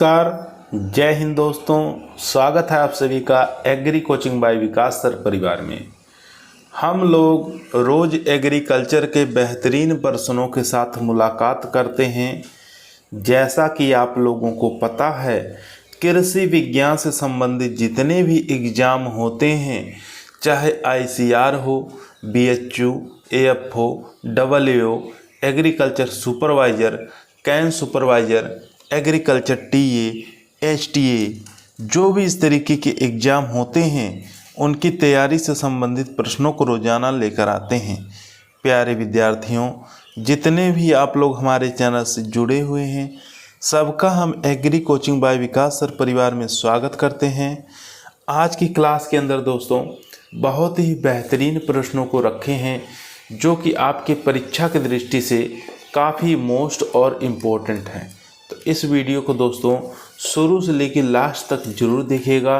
नमस्कार, जय हिंद दोस्तों। स्वागत है आप सभी का एग्री कोचिंग बाय विकास सर परिवार में। हम लोग रोज़ एग्रीकल्चर के बेहतरीन प्रश्नों के साथ मुलाकात करते हैं। जैसा कि आप लोगों को पता है, कृषि विज्ञान से संबंधित जितने भी एग्ज़ाम होते हैं, चाहे ICR हो, BHU, AFO, WO, agriculture supervisor, can supervisor, agriculture TA, HTA, जो भी इस तरीके के एग्ज़ाम होते हैं उनकी तैयारी से संबंधित प्रश्नों को रोज़ाना लेकर आते हैं। प्यारे विद्यार्थियों, जितने भी आप लोग हमारे चैनल से जुड़े हुए हैं, सबका हम एग्री कोचिंग बाय विकास सर परिवार में स्वागत करते हैं। आज की क्लास के अंदर दोस्तों बहुत ही बेहतरीन प्रश्नों को रखे हैं जो कि आपके परीक्षा की दृष्टि से काफ़ी मोस्ट और इम्पोर्टेंट हैं। तो इस वीडियो को दोस्तों शुरू से लेकर लास्ट तक जरूर देखिएगा।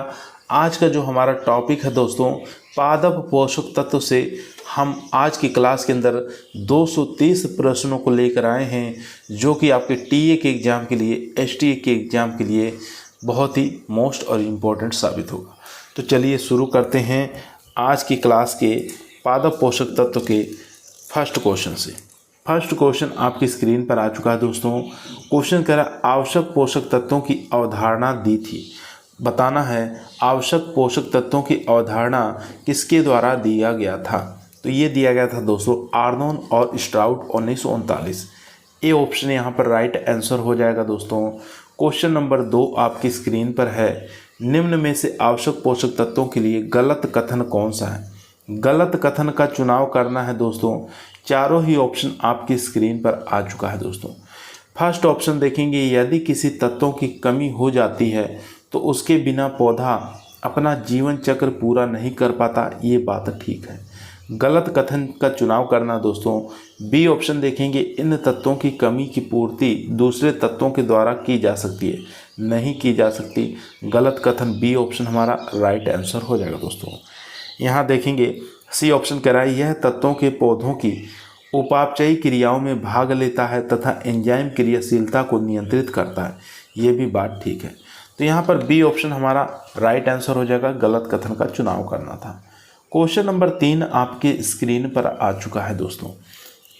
आज का जो हमारा टॉपिक है दोस्तों, पादप पोषक तत्व से हम आज की क्लास के अंदर 230 प्रश्नों को लेकर आए हैं जो कि आपके TA के एग्ज़ाम के लिए, HTA के एग्ज़ाम के लिए बहुत ही मोस्ट और इम्पोर्टेंट साबित होगा। तो चलिए शुरू करते हैं आज की क्लास के पादप पोषक तत्व के फर्स्ट क्वेश्चन से। फर्स्ट क्वेश्चन आपकी स्क्रीन पर आ चुका है दोस्तों। क्वेश्चन कह रहा है आवश्यक पोषक तत्वों की अवधारणा दी थी। बताना है आवश्यक पोषक तत्वों की अवधारणा किसके द्वारा दिया गया था। तो ये दिया गया था दोस्तों आर्नोन और स्ट्राउट 1939। ए ऑप्शन यहाँ पर राइट आंसर हो जाएगा दोस्तों। क्वेश्चन नंबर 2 आपकी स्क्रीन पर है। निम्न में से आवश्यक पोषक तत्वों के लिए गलत कथन कौन सा है। गलत कथन का चुनाव करना है दोस्तों। चारों ही ऑप्शन आपकी स्क्रीन पर आ चुका है दोस्तों। फर्स्ट ऑप्शन देखेंगे, यदि किसी तत्वों की कमी हो जाती है तो उसके बिना पौधा अपना जीवन चक्र पूरा नहीं कर पाता। ये बात ठीक है। गलत कथन का चुनाव करना दोस्तों। बी ऑप्शन देखेंगे, इन तत्वों की कमी की पूर्ति दूसरे तत्वों के द्वारा की जा सकती है। नहीं की जा सकती। गलत कथन बी ऑप्शन हमारा राइट आंसर हो जाएगा दोस्तों। यहाँ देखेंगे सी ऑप्शन कह रहा है यह तत्वों के पौधों की उपापचयी क्रियाओं में भाग लेता है तथा एंजाइम क्रियाशीलता को नियंत्रित करता है। ये भी बात ठीक है। तो यहाँ पर बी ऑप्शन हमारा राइट आंसर हो जाएगा। गलत कथन का चुनाव करना था। क्वेश्चन नंबर 3 आपके स्क्रीन पर आ चुका है दोस्तों।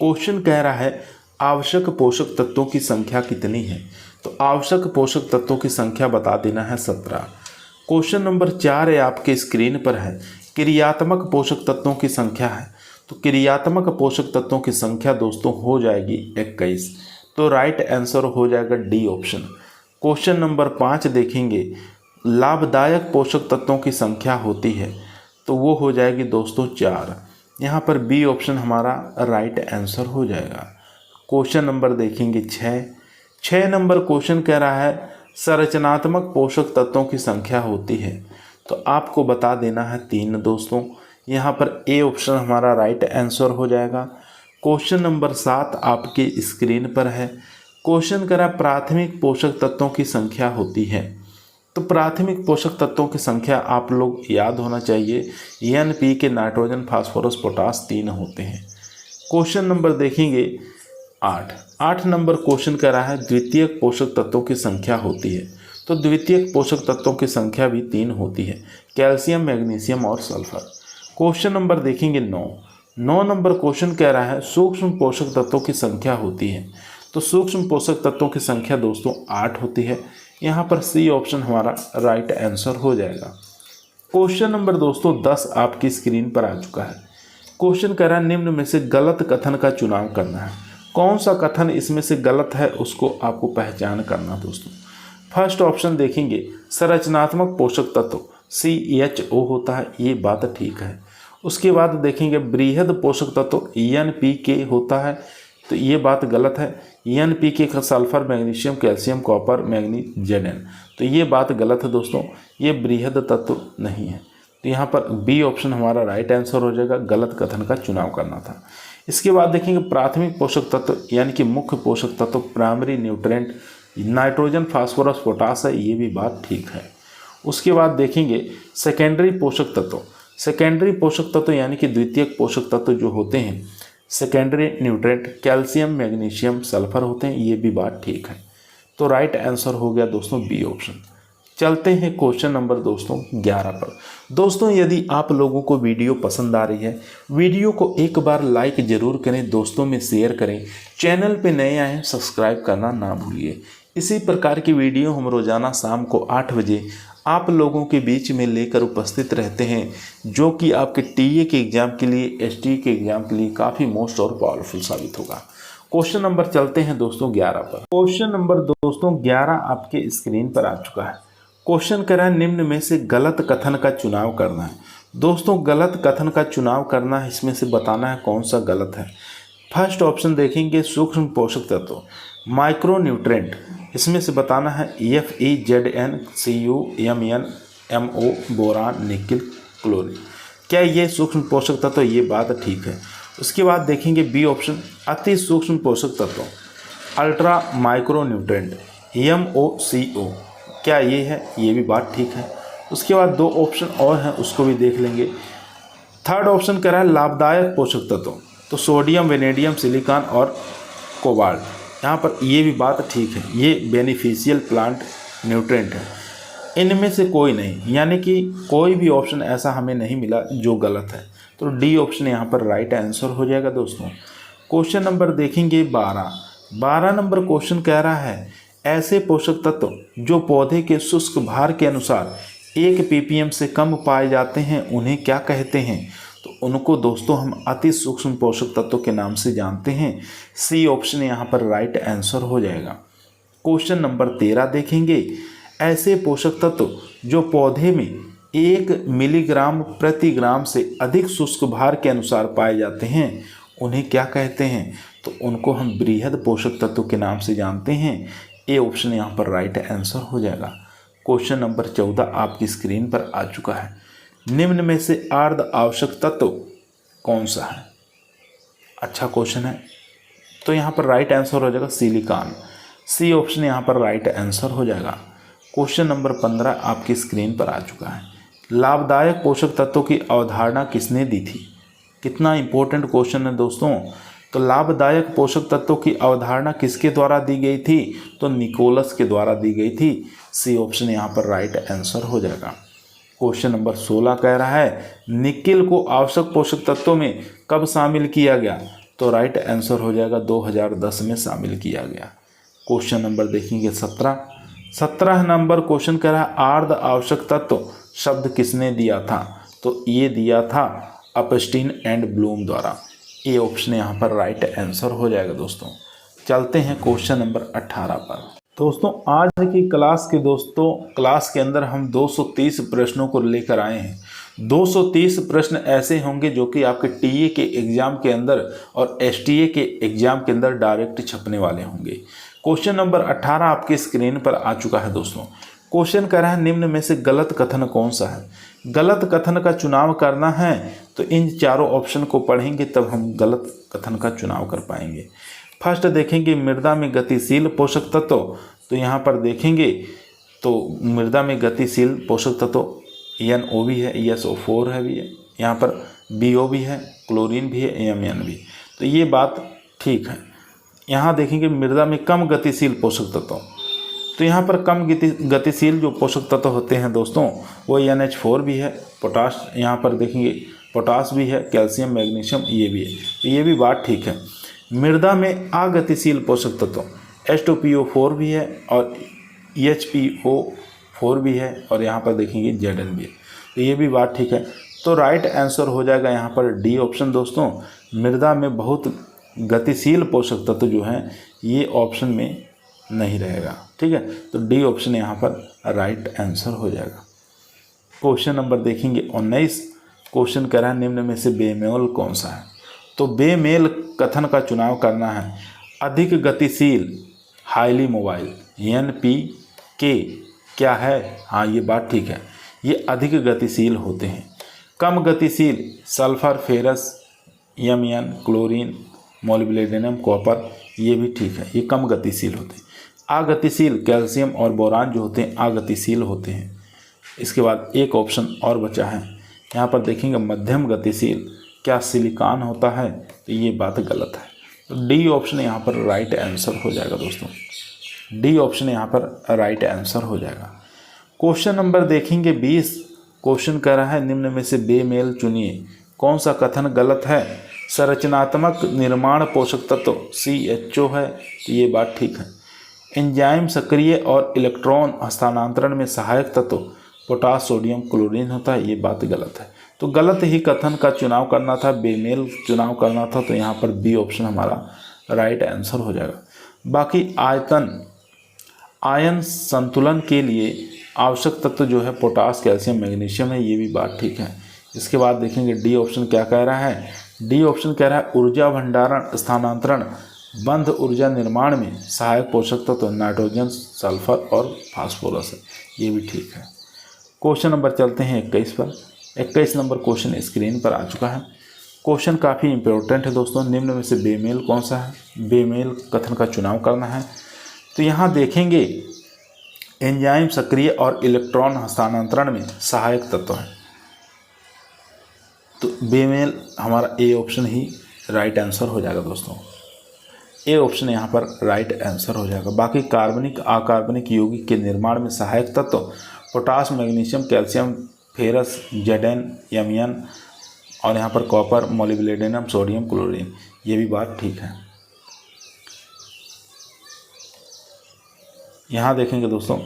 क्वेश्चन कह रहा है आवश्यक पोषक तत्वों की संख्या कितनी है। तो आवश्यक पोषक तत्वों की संख्या बता देना है 17। क्वेश्चन नंबर 4 है आपके स्क्रीन पर है, क्रियात्मक पोषक तत्वों की संख्या है। तो क्रियात्मक पोषक तत्वों की संख्या दोस्तों हो जाएगी 21। तो राइट आंसर हो जाएगा डी ऑप्शन। क्वेश्चन नंबर 5 देखेंगे, लाभदायक पोषक तत्वों की संख्या होती है। तो वो हो जाएगी दोस्तों 4। यहाँ पर बी ऑप्शन हमारा राइट आंसर हो जाएगा। क्वेश्चन नंबर देखेंगे 6 नंबर क्वेश्चन कह रहा है संरचनात्मक पोषक तत्वों की संख्या होती है। तो आपको बता देना है 3 दोस्तों। यहाँ पर ए ऑप्शन हमारा राइट आंसर हो जाएगा। क्वेश्चन नंबर 7 आपके स्क्रीन पर है। क्वेश्चन करा प्राथमिक पोषक तत्वों की संख्या होती है। तो प्राथमिक पोषक तत्वों की संख्या आप लोग याद होना चाहिए, NPK, नाइट्रोजन, फास्फोरस, पोटास 3 होते हैं। क्वेश्चन नंबर देखेंगे 8 नंबर क्वेश्चन कह रहा है द्वितीयक पोषक तत्वों की संख्या होती है। तो द्वितीयक पोषक तत्वों की संख्या भी 3 होती है, कैल्शियम, मैग्नीशियम और सल्फर। क्वेश्चन नंबर देखेंगे 9 नंबर क्वेश्चन कह रहा है सूक्ष्म पोषक तत्वों की संख्या होती है। तो सूक्ष्म पोषक तत्वों की संख्या दोस्तों 8 होती है। यहाँ पर सी ऑप्शन हमारा राइट आंसर हो जाएगा। क्वेश्चन नंबर दोस्तों 10 आपकी स्क्रीन पर आ चुका है। क्वेश्चन कह रहा है निम्न में से गलत कथन का चुनाव करना है। कौन सा कथन इसमें से गलत है उसको आपको पहचान करना दोस्तों। फर्स्ट ऑप्शन देखेंगे संरचनात्मक पोषक तत्व CHO होता है। ये बात ठीक है। उसके बाद देखेंगे बृहद पोषक तत्व NPK होता है। तो ये बात गलत है। NPK का sulphur, magnesium, calcium, copper, manganese, Zn। तो ये बात गलत है दोस्तों। ये बृहद तत्व नहीं है। तो यहाँ पर बी ऑप्शन हमारा राइट आंसर हो जाएगा। गलत कथन का चुनाव करना था। इसके बाद देखेंगे प्राथमिक पोषक तत्व यानी कि मुख्य पोषक तत्व primary nutrient nitrogen, phosphorus, potash है। ये भी बात ठीक है। उसके बाद देखेंगे सेकेंडरी पोषक तत्व। सेकेंडरी पोषक तत्व यानी कि द्वितीयक पोषक तत्व जो होते हैं, secondary nutrient calcium, magnesium, sulphur होते हैं। ये भी बात ठीक है। तो राइट आंसर हो गया दोस्तों बी ऑप्शन। चलते हैं क्वेश्चन नंबर दोस्तों 11 पर। दोस्तों यदि आप लोगों को वीडियो पसंद आ रही है, वीडियो को एक बार लाइक ज़रूर करें, दोस्तों में शेयर करें, चैनल पे नए आए हैं सब्सक्राइब करना ना भूलिए। इसी प्रकार की वीडियो हम रोज़ाना शाम को 8 बजे आप लोगों के बीच में लेकर उपस्थित रहते हैं, जो कि आपके टीए के एग्ज़ाम के लिए, एसटीए के एग्ज़ाम के लिए काफ़ी मोस्ट और पावरफुल साबित होगा। क्वेश्चन नंबर चलते हैं दोस्तों 11 पर। क्वेश्चन नंबर दोस्तों 11 आपके स्क्रीन पर आ चुका है। क्वेश्चन कह रहा है निम्न में से गलत कथन का चुनाव करना है। दोस्तों गलत कथन का चुनाव करना है, इसमें से बताना है कौन सा गलत है। फर्स्ट ऑप्शन देखेंगे सूक्ष्म पोषक तत्व, माइक्रो न्यूट्रेंट, इसमें से बताना है FeZnCuMnMo, बोरान, निकिल, क्लोरीन। क्या ये सूक्ष्म पोषक तत्व? ये बात ठीक है। उसके बाद देखेंगे बी ऑप्शन अति सूक्ष्म पोषक तत्व, अल्ट्रा माइक्रो न्यूट्रेंट, MoCO, क्या ये है? ये भी बात ठीक है। उसके बाद 2 ऑप्शन और हैं, उसको भी देख लेंगे। थर्ड ऑप्शन कह रहा है लाभदायक पोषक तत्व, तो सोडियम, वेनेडियम, सिलिकॉन और कोबाल्ट, यहाँ पर ये भी बात ठीक है, ये बेनिफिशियल प्लांट न्यूट्रेंट है। इनमें से कोई नहीं, यानी कि कोई भी ऑप्शन ऐसा हमें नहीं मिला जो गलत है, तो डी ऑप्शन यहाँ पर राइट आंसर हो जाएगा दोस्तों। क्वेश्चन नंबर देखेंगे 12 नंबर क्वेश्चन कह रहा है ऐसे पोषक तत्व जो पौधे के शुष्क भार के अनुसार 1 ppm से कम पाए जाते हैं उन्हें क्या कहते हैं? तो उनको दोस्तों हम अति सूक्ष्म पोषक तत्व के नाम से जानते हैं। सी ऑप्शन यहाँ पर राइट आंसर हो जाएगा। क्वेश्चन नंबर 13 देखेंगे ऐसे पोषक तत्व जो पौधे में 1 मिलीग्राम प्रति ग्राम से अधिक शुष्क भार के अनुसार पाए जाते हैं उन्हें क्या कहते हैं? तो उनको हम बृहद पोषक तत्व के नाम से जानते हैं। ए ऑप्शन यहाँ पर राइट आंसर हो जाएगा। क्वेश्चन नंबर 14 आपकी स्क्रीन पर आ चुका है। निम्न में से अर्ध आवश्यक तत्व कौन सा है? अच्छा क्वेश्चन है, तो यहाँ पर राइट आंसर हो जाएगा सिलिकॉन। सी ऑप्शन यहाँ पर राइट आंसर हो जाएगा। क्वेश्चन नंबर 15 आपकी स्क्रीन पर आ चुका है। लाभदायक पोषक तत्वों की अवधारणा किसने दी थी? कितना इंपॉर्टेंट क्वेश्चन है दोस्तों। तो लाभदायक पोषक तत्वों की अवधारणा किसके द्वारा दी गई थी? तो निकोलस के द्वारा दी गई थी। सी ऑप्शन यहाँ पर राइट आंसर हो जाएगा। क्वेश्चन नंबर 16 कह रहा है निकिल को आवश्यक पोषक तत्वों में कब शामिल किया गया? तो राइट आंसर हो जाएगा 2010 में शामिल किया गया। क्वेश्चन नंबर देखेंगे 17 नंबर क्वेश्चन कह रहा है अर्ध आवश्यक तत्व शब्द किसने दिया था? तो ये दिया था अपस्टीन एंड ब्लूम द्वारा। ए ऑप्शन यहाँ पर राइट आंसर हो जाएगा दोस्तों। चलते हैं क्वेश्चन नंबर 18 पर। दोस्तों आज की क्लास के अंदर हम 230 प्रश्नों को लेकर आए हैं। 230 प्रश्न ऐसे होंगे जो कि आपके टीए के एग्ज़ाम के अंदर और एसटीए के एग्ज़ाम के अंदर डायरेक्ट छपने वाले होंगे। क्वेश्चन नंबर 18 आपकी स्क्रीन पर आ चुका है दोस्तों। क्वेश्चन कह रहा है निम्न में से गलत कथन कौन सा है? गलत कथन का चुनाव करना है तो इन चारों ऑप्शन को पढ़ेंगे तब हम गलत कथन का चुनाव कर पाएंगे। फर्स्ट देखेंगे मृदा में गतिशील पोषक तत्व, तो यहाँ पर देखेंगे तो मृदा में गतिशील पोषक तत्व NO भी है, SO4 है भी है, यहाँ पर BO भी है, क्लोरीन भी है, Mn भी, तो ये बात ठीक है। यहाँ देखेंगे मृदा में कम गतिशील पोषक तत्व, तो यहाँ पर कम गतिशील जो पोषक तत्व होते हैं दोस्तों वो NH4 भी है, पोटाश, यहाँ पर देखेंगे पोटाश भी है, कैल्शियम, मैग्नीशियम ये भी है, तो ये भी बात ठीक है। मृदा में अगतिशील पोषक तत्व H2PO4 भी है और HPO4 भी है और यहाँ पर देखेंगे Zn भी है, तो ये भी बात ठीक है। तो राइट आंसर हो जाएगा यहाँ पर डी ऑप्शन दोस्तों। मृदा में बहुत गतिशील पोषक तत्व जो हैं ये ऑप्शन में नहीं रहेगा, ठीक है। तो डी ऑप्शन यहाँ पर राइट आंसर हो जाएगा। क्वेश्चन नंबर देखेंगे 19। क्वेश्चन कह रहा है निम्न में से बेमेल कौन सा है? तो बेमेल कथन का चुनाव करना है। अधिक गतिशील, हाईली मोबाइल, NPK क्या है? हाँ ये बात ठीक है, ये अधिक गतिशील होते हैं। कम गतिशील, sulphur, ferrous, Mn, chlorine, molybdenum, copper, ये भी ठीक है, ये कम गतिशील होते हैं। अगतिशील, कैल्शियम और बोरान जो होते हैं अगतिशील होते हैं। इसके बाद एक ऑप्शन और बचा है, यहाँ पर देखेंगे मध्यम गतिशील, क्या सिलिकॉन होता है? तो ये बात गलत है, तो डी ऑप्शन यहाँ पर राइट आंसर हो जाएगा दोस्तों। डी ऑप्शन यहाँ पर राइट आंसर हो जाएगा। क्वेश्चन नंबर देखेंगे 20। क्वेश्चन कह रहा है निम्न में से बेमेल चुनिए, कौन सा कथन गलत है। संरचनात्मक निर्माण पोषक तत्व CHO है, तो ये बात ठीक है। एंजाइम सक्रिय और इलेक्ट्रॉन हस्तांतरण में सहायक तत्व पोटास सोडियम क्लोरीन होता है, ये बात गलत है। तो गलत ही कथन का चुनाव करना था, बेमेल चुनाव करना था, तो यहाँ पर बी ऑप्शन हमारा राइट आंसर हो जाएगा। बाकी आयन संतुलन के लिए आवश्यक तत्व जो है पोटास कैल्शियम मैग्नीशियम है, ये भी बात ठीक है। इसके बाद देखेंगे डी ऑप्शन क्या कह रहा है। डी ऑप्शन कह रहा है ऊर्जा भंडारण स्थानांतरण बंध ऊर्जा निर्माण में सहायक पोषक तत्व नाइट्रोजन सल्फर और फास्फोरस है, ये भी ठीक है। क्वेश्चन नंबर चलते हैं 21 पर। 21 नंबर क्वेश्चन स्क्रीन पर आ चुका है। क्वेश्चन काफ़ी इंपॉर्टेंट है दोस्तों। निम्न में से बेमेल कौन सा है, बेमेल कथन का चुनाव करना है। तो यहाँ देखेंगे एंजाइम सक्रिय और इलेक्ट्रॉन हस्तांतरण में सहायक तत्व है, तो बेमेल हमारा A option he right answer हो जाएगा दोस्तों। ए ऑप्शन यहाँ पर राइट आंसर हो जाएगा। बाकी कार्बनिक अकार्बनिक यौगिक के निर्माण में सहायक तत्व potash magnesium calcium ferrous Zn Mn और यहाँ पर कॉपर मोलिब्डेनम सोडियम क्लोरीन, ये भी बात ठीक है। यहाँ देखेंगे दोस्तों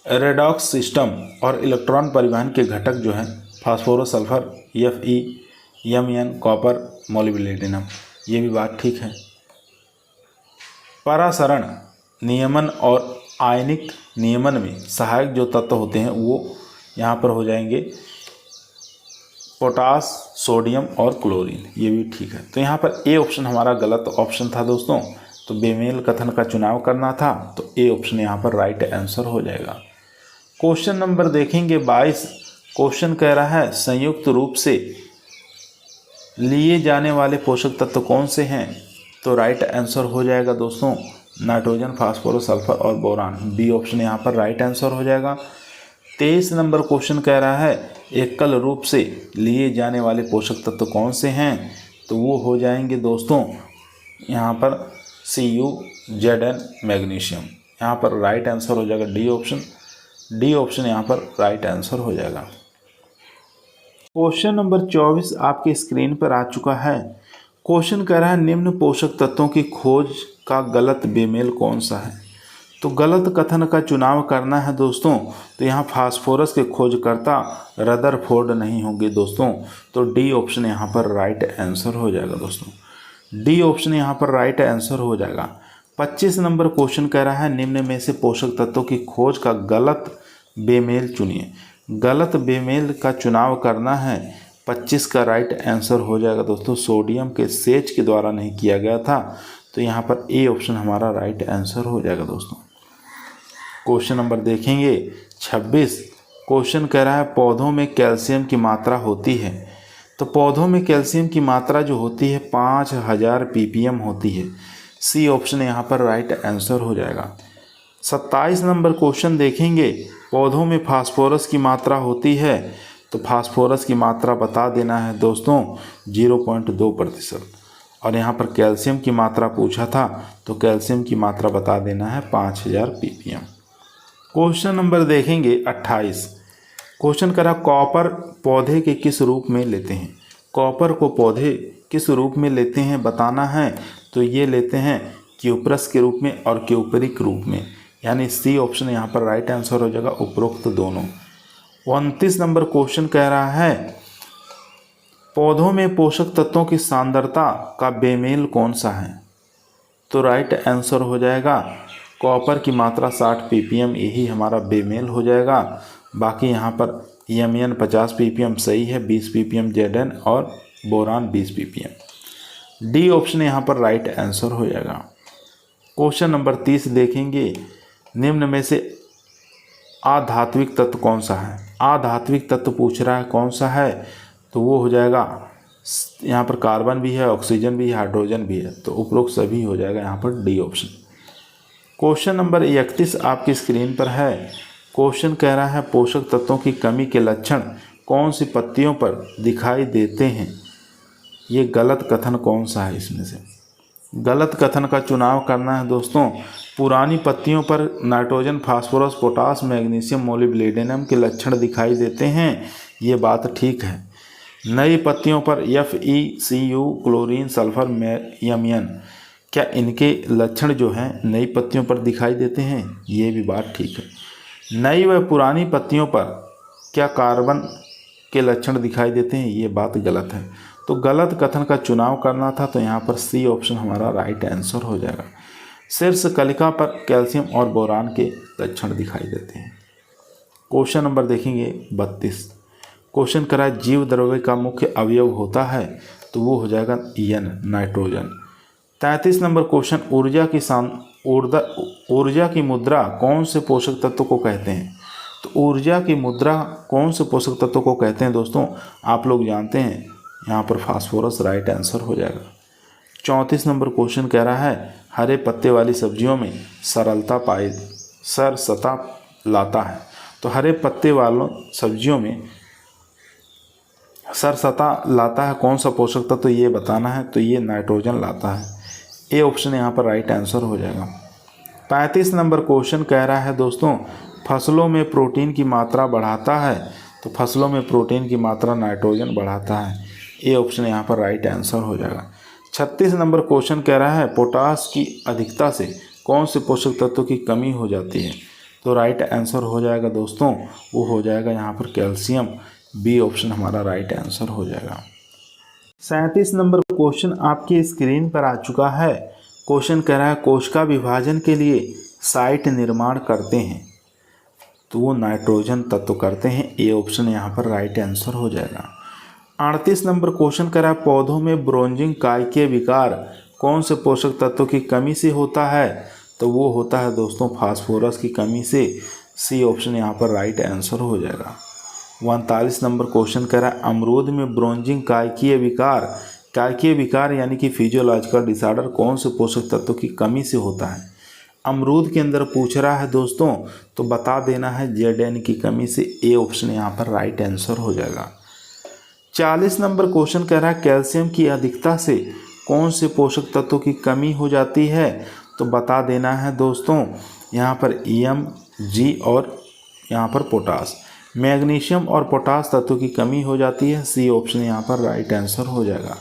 रेडॉक्स सिस्टम और इलेक्ट्रॉन परिवहन के घटक जो हैं phosphorus sulphur Fe Mn copper molybdenum, ये भी बात ठीक है। परासरण नियमन और आयनिक नियमन में सहायक जो तत्व होते हैं वो यहाँ पर हो जाएंगे पोटास सोडियम और क्लोरीन, ये भी ठीक है। तो यहाँ पर ए ऑप्शन हमारा गलत ऑप्शन था दोस्तों, तो बेमेल कथन का चुनाव करना था, तो ए ऑप्शन यहाँ पर राइट आंसर हो जाएगा। क्वेश्चन नंबर देखेंगे 22। क्वेश्चन कह रहा है संयुक्त रूप से लिए जाने वाले पोषक तत्व कौन से हैं, तो राइट आंसर हो जाएगा दोस्तों नाइट्रोजन फास्फोरस सल्फर और बोरान, बी ऑप्शन यहाँ पर राइट आंसर हो जाएगा। 23 नंबर क्वेश्चन कह रहा है एकल रूप से लिए जाने वाले पोषक तत्व कौन से हैं, तो वो हो जाएंगे दोस्तों यहाँ पर Cu Zn मैग्नीशियम, यहाँ पर राइट आंसर हो जाएगा डी ऑप्शन। डी ऑप्शन यहाँ पर राइट आंसर हो जाएगा। क्वेश्चन नंबर 24 आपके स्क्रीन पर आ चुका है। क्वेश्चन कह रहा है निम्न पोषक तत्वों की खोज का गलत बेमेल कौन सा है, तो गलत कथन का चुनाव करना है दोस्तों। तो यहाँ फास्फोरस के खोजकर्ता रदरफोर्ड नहीं होंगे दोस्तों, तो डी ऑप्शन यहाँ पर राइट आंसर हो जाएगा दोस्तों। डी ऑप्शन यहाँ पर राइट आंसर हो जाएगा। 25 नंबर क्वेश्चन कह रहा है निम्न में से पोषक तत्वों की खोज का गलत बेमेल चुनिए। गलत बेमेल का चुनाव करना है, 25 का राइट आंसर हो जाएगा दोस्तों सोडियम के सेच के द्वारा नहीं किया गया था, तो यहाँ पर ए ऑप्शन हमारा राइट आंसर हो जाएगा दोस्तों। क्वेश्चन नंबर देखेंगे 26। क्वेश्चन कह रहा है पौधों में कैल्शियम की मात्रा होती है, तो पौधों में कैल्शियम की मात्रा जो होती है 5000 ppm होती है, सी ऑप्शन यहाँ पर राइट आंसर हो जाएगा। 27 नंबर क्वेश्चन देखेंगे पौधों में फास्फोरस की मात्रा होती है, तो फास्फोरस की मात्रा बता देना है दोस्तों 0.2%, और यहाँ पर कैल्शियम की मात्रा पूछा था, तो कैल्शियम की मात्रा बता देना है 5000 ppm। क्वेश्चन नंबर देखेंगे 28। क्वेश्चन करा कॉपर पौधे के किस रूप में लेते हैं, कॉपर को पौधे किस रूप में लेते हैं बताना है, तो ये लेते हैं क्यूपरस के रूप में और क्यूपरिक रूप में, यानी सी ऑप्शन यहाँ पर राइट आंसर हो जाएगा उपरोक्त दोनों। 29 नंबर क्वेश्चन कह रहा है पौधों में पोषक तत्वों की सांद्रता का बेमेल कौन सा है, तो राइट आंसर हो जाएगा कॉपर की मात्रा 60 ppm, यही हमारा बेमेल हो जाएगा। बाकी यहाँ पर Mn 50 ppm सही है, 20 ppm Zn और बोरान 20 ppm, डी ऑप्शन यहाँ पर राइट आंसर हो जाएगा। क्वेश्चन नंबर 30 देखेंगे निम्न में से आधात्विक तत्व कौन सा है, आधात्विक तत्व पूछ रहा है कौन सा है, तो वो हो जाएगा यहाँ पर कार्बन भी है, ऑक्सीजन भी है, हाइड्रोजन भी है, तो उपरोक्त सभी हो जाएगा यहाँ पर डी ऑप्शन। क्वेश्चन नंबर 31 आपकी स्क्रीन पर है। क्वेश्चन कह रहा है पोषक तत्वों की कमी के लक्षण कौन सी पत्तियों पर दिखाई देते हैं, ये गलत कथन कौन सा है इसमें से, गलत कथन का चुनाव करना है दोस्तों। पुरानी पत्तियों पर nitrogen, phosphorus, potash, magnesium, molybdenum के लक्षण दिखाई देते हैं, ये बात ठीक है। नई पत्तियों पर FeCu, क्लोरीन, सल्फर, यमयन, क्या इनके लक्षण जो हैं नई पत्तियों पर दिखाई देते हैं, ये भी बात ठीक है। नई व पुरानी पत्तियों पर क्या कार्बन के लक्षण दिखाई देते हैं, ये बात गलत है। तो गलत कथन का चुनाव करना था, तो यहाँ पर सी ऑप्शन हमारा राइट आंसर हो जाएगा। शीर्ष कलिका पर कैल्शियम और बोरान के लक्षण दिखाई देते हैं। क्वेश्चन नंबर देखेंगे 32। क्वेश्चन करा जीव द्रव्य का मुख्य अवयव होता है, तो वो हो जाएगा N, नाइट्रोजन। 33 नंबर क्वेश्चन ऊर्जा की मुद्रा कौन से पोषक तत्व को कहते हैं। तो ऊर्जा की मुद्रा कौन से पोषक तत्व को कहते हैं दोस्तों, आप लोग जानते हैं, यहाँ पर फास्फोरस राइट आंसर हो जाएगा। 34 नंबर क्वेश्चन कह रहा है हरे पत्ते वाली सब्जियों में सरसता लाता है। तो हरे पत्ते वालों सब्जियों में सरसता लाता है कौन सा पोषक तत्व, तो ये बताना है, तो ये नाइट्रोजन लाता है। ए ऑप्शन यहाँ पर राइट आंसर हो जाएगा। 35 नंबर क्वेश्चन कह रहा है दोस्तों फसलों में प्रोटीन की मात्रा बढ़ाता है। तो फसलों में प्रोटीन की मात्रा नाइट्रोजन बढ़ाता है। ए ऑप्शन यहाँ पर राइट आंसर हो जाएगा। 36 नंबर क्वेश्चन कह रहा है पोटास की अधिकता से कौन से पोषक तत्व की कमी हो जाती है। तो राइट आंसर हो जाएगा दोस्तों, वो हो जाएगा यहाँ पर कैल्शियम। बी ऑप्शन हमारा राइट आंसर हो जाएगा। 37 नंबर क्वेश्चन आपकी स्क्रीन पर आ चुका है। क्वेश्चन कह रहा है कोशिका विभाजन के लिए साइट निर्माण करते हैं, तो वो नाइट्रोजन तत्व करते हैं। ए ऑप्शन यहाँ पर राइट आंसर हो जाएगा। 38 नंबर क्वेश्चन कह रहा है पौधों में ब्रोंजिंग कायकीय विकार कौन से पोषक तत्व की कमी से होता है। तो वो होता है दोस्तों फास्फोरस की कमी से। सी ऑप्शन यहाँ पर राइट आंसर हो जाएगा। 39 नंबर क्वेश्चन कह रहा है अमरूद में ब्रोंजिंग कायकीय विकार यानी कि फिजियोलॉजिकल डिसऑर्डर कौन से पोषक तत्व की कमी से होता है। अमरूद के अंदर पूछ रहा है दोस्तों, तो बता देना है Zn की कमी से। ए ऑप्शन यहाँ पर राइट आंसर हो जाएगा। 40 नंबर क्वेश्चन कह रहा है कैल्शियम की अधिकता से कौन से पोषक तत्व की कमी हो जाती है। तो बता देना है दोस्तों यहाँ पर Em, G और यहाँ पर पोटास, मैग्नीशियम और पोटास तत्व की कमी हो जाती है। सी ऑप्शन यहाँ पर राइट आंसर हो जाएगा।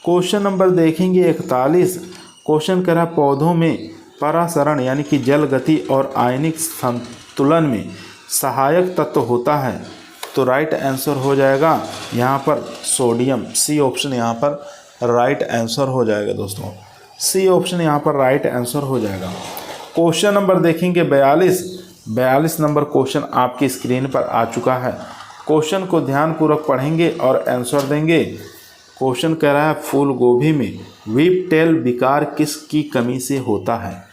क्वेश्चन नंबर देखेंगे 41। क्वेश्चन कह रहा है पौधों में परासरण यानी कि जल गति और आयनिक संतुलन में सहायक तत्व होता है। तो राइट आंसर हो जाएगा यहाँ पर सोडियम। सी ऑप्शन यहाँ पर राइट आंसर हो जाएगा दोस्तों। सी ऑप्शन यहाँ पर राइट आंसर हो जाएगा। क्वेश्चन नंबर देखेंगे 42 नंबर क्वेश्चन आपकी स्क्रीन पर आ चुका है। क्वेश्चन को ध्यानपूर्वक पढ़ेंगे और आंसर देंगे। क्वेश्चन कह रहा है फूल गोभी में व्हीप टेल विकार किसकी कमी से होता है।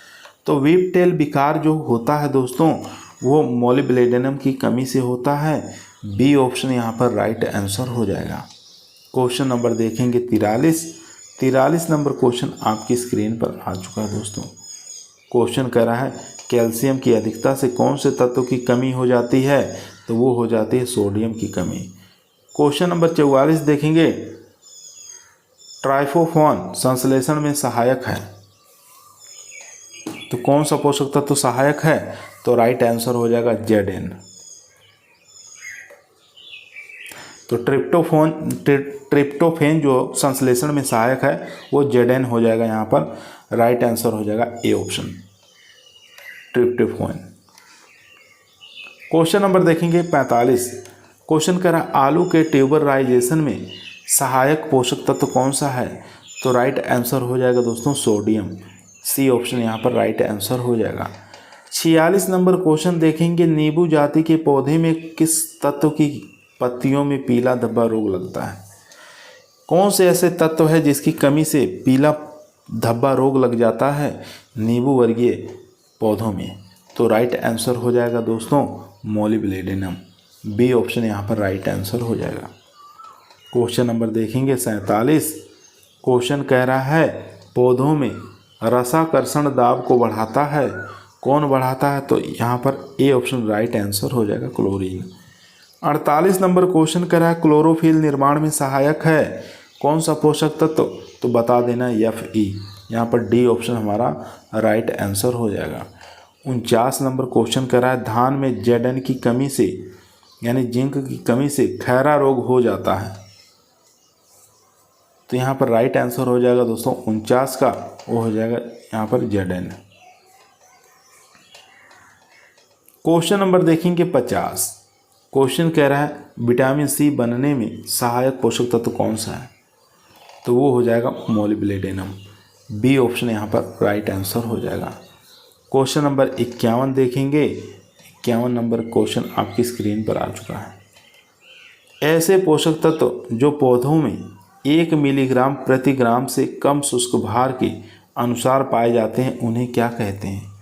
तो व्हीप टेल विकार जो होता है दोस्तों वो मोलिब्डेनम की कमी से होता है। बी ऑप्शन यहाँ पर राइट आंसर हो जाएगा। क्वेश्चन नंबर देखेंगे 43 नंबर क्वेश्चन आपकी स्क्रीन पर आ चुका है दोस्तों। क्वेश्चन कह रहा है कैल्शियम की अधिकता से कौन से तत्व की कमी हो जाती है। तो वो हो जाती है सोडियम की कमी। क्वेश्चन नंबर 44 देखेंगे ट्राइफोफॉन संश्लेषण में सहायक है। तो कौन सा पोषक तत्व सहायक है। तो राइट आंसर हो जाएगा Zn। तो ट्रिप्टोफेन जो संश्लेषण में सहायक है वो Zn हो जाएगा। यहाँ पर राइट आंसर हो जाएगा A option tryptophan. Question number देखेंगे 45। क्वेश्चन कह रहा आलू के ट्यूबराइजेशन में सहायक पोषक तत्व कौन सा है। तो राइट आंसर हो जाएगा दोस्तों सोडियम। सी ऑप्शन यहाँ पर राइट आंसर हो जाएगा। 46 नंबर क्वेश्चन देखेंगे नींबू जाति के पौधे में किस तत्व की पत्तियों में पीला धब्बा रोग लगता है। कौन से ऐसे तत्व है जिसकी कमी से पीला धब्बा रोग लग जाता है नींबू वर्गीय पौधों में। तो राइट आंसर हो जाएगा दोस्तों मोलिब्डेनम। बी ऑप्शन यहाँ पर राइट आंसर हो जाएगा। क्वेश्चन नंबर देखेंगे 47। क्वेश्चन कह रहा है पौधों में रसाकर्षण दाब को बढ़ाता है। कौन बढ़ाता है। तो यहाँ पर ए ऑप्शन राइट आंसर हो जाएगा क्लोरीन। 48 नंबर क्वेश्चन कह रहा है क्लोरोफिल निर्माण में सहायक है। कौन सा पोषक तत्व। तो बता देना Fe। यहाँ पर डी ऑप्शन हमारा राइट आंसर हो जाएगा। 49 नंबर क्वेश्चन कह रहा है धान में जेडन की कमी से यानी जिंक की कमी से खैरा रोग हो जाता है। तो यहाँ पर राइट आंसर हो जाएगा दोस्तों 49 का, वो हो जाएगा यहाँ पर जेडन। क्वेश्चन नंबर देखेंगे 50। क्वेश्चन कह रहा है विटामिन सी बनने में सहायक पोषक तत्व कौन सा है। तो वो हो जाएगा मोलिब्डेनम। बी ऑप्शन यहाँ पर राइट आंसर हो जाएगा। क्वेश्चन नंबर 51 देखेंगे। 51 नंबर क्वेश्चन आपकी स्क्रीन पर आ चुका है। ऐसे पोषक तत्व जो पौधों में 1 मिलीग्राम प्रति ग्राम से कम शुष्क भार के अनुसार पाए जाते हैं उन्हें क्या कहते हैं,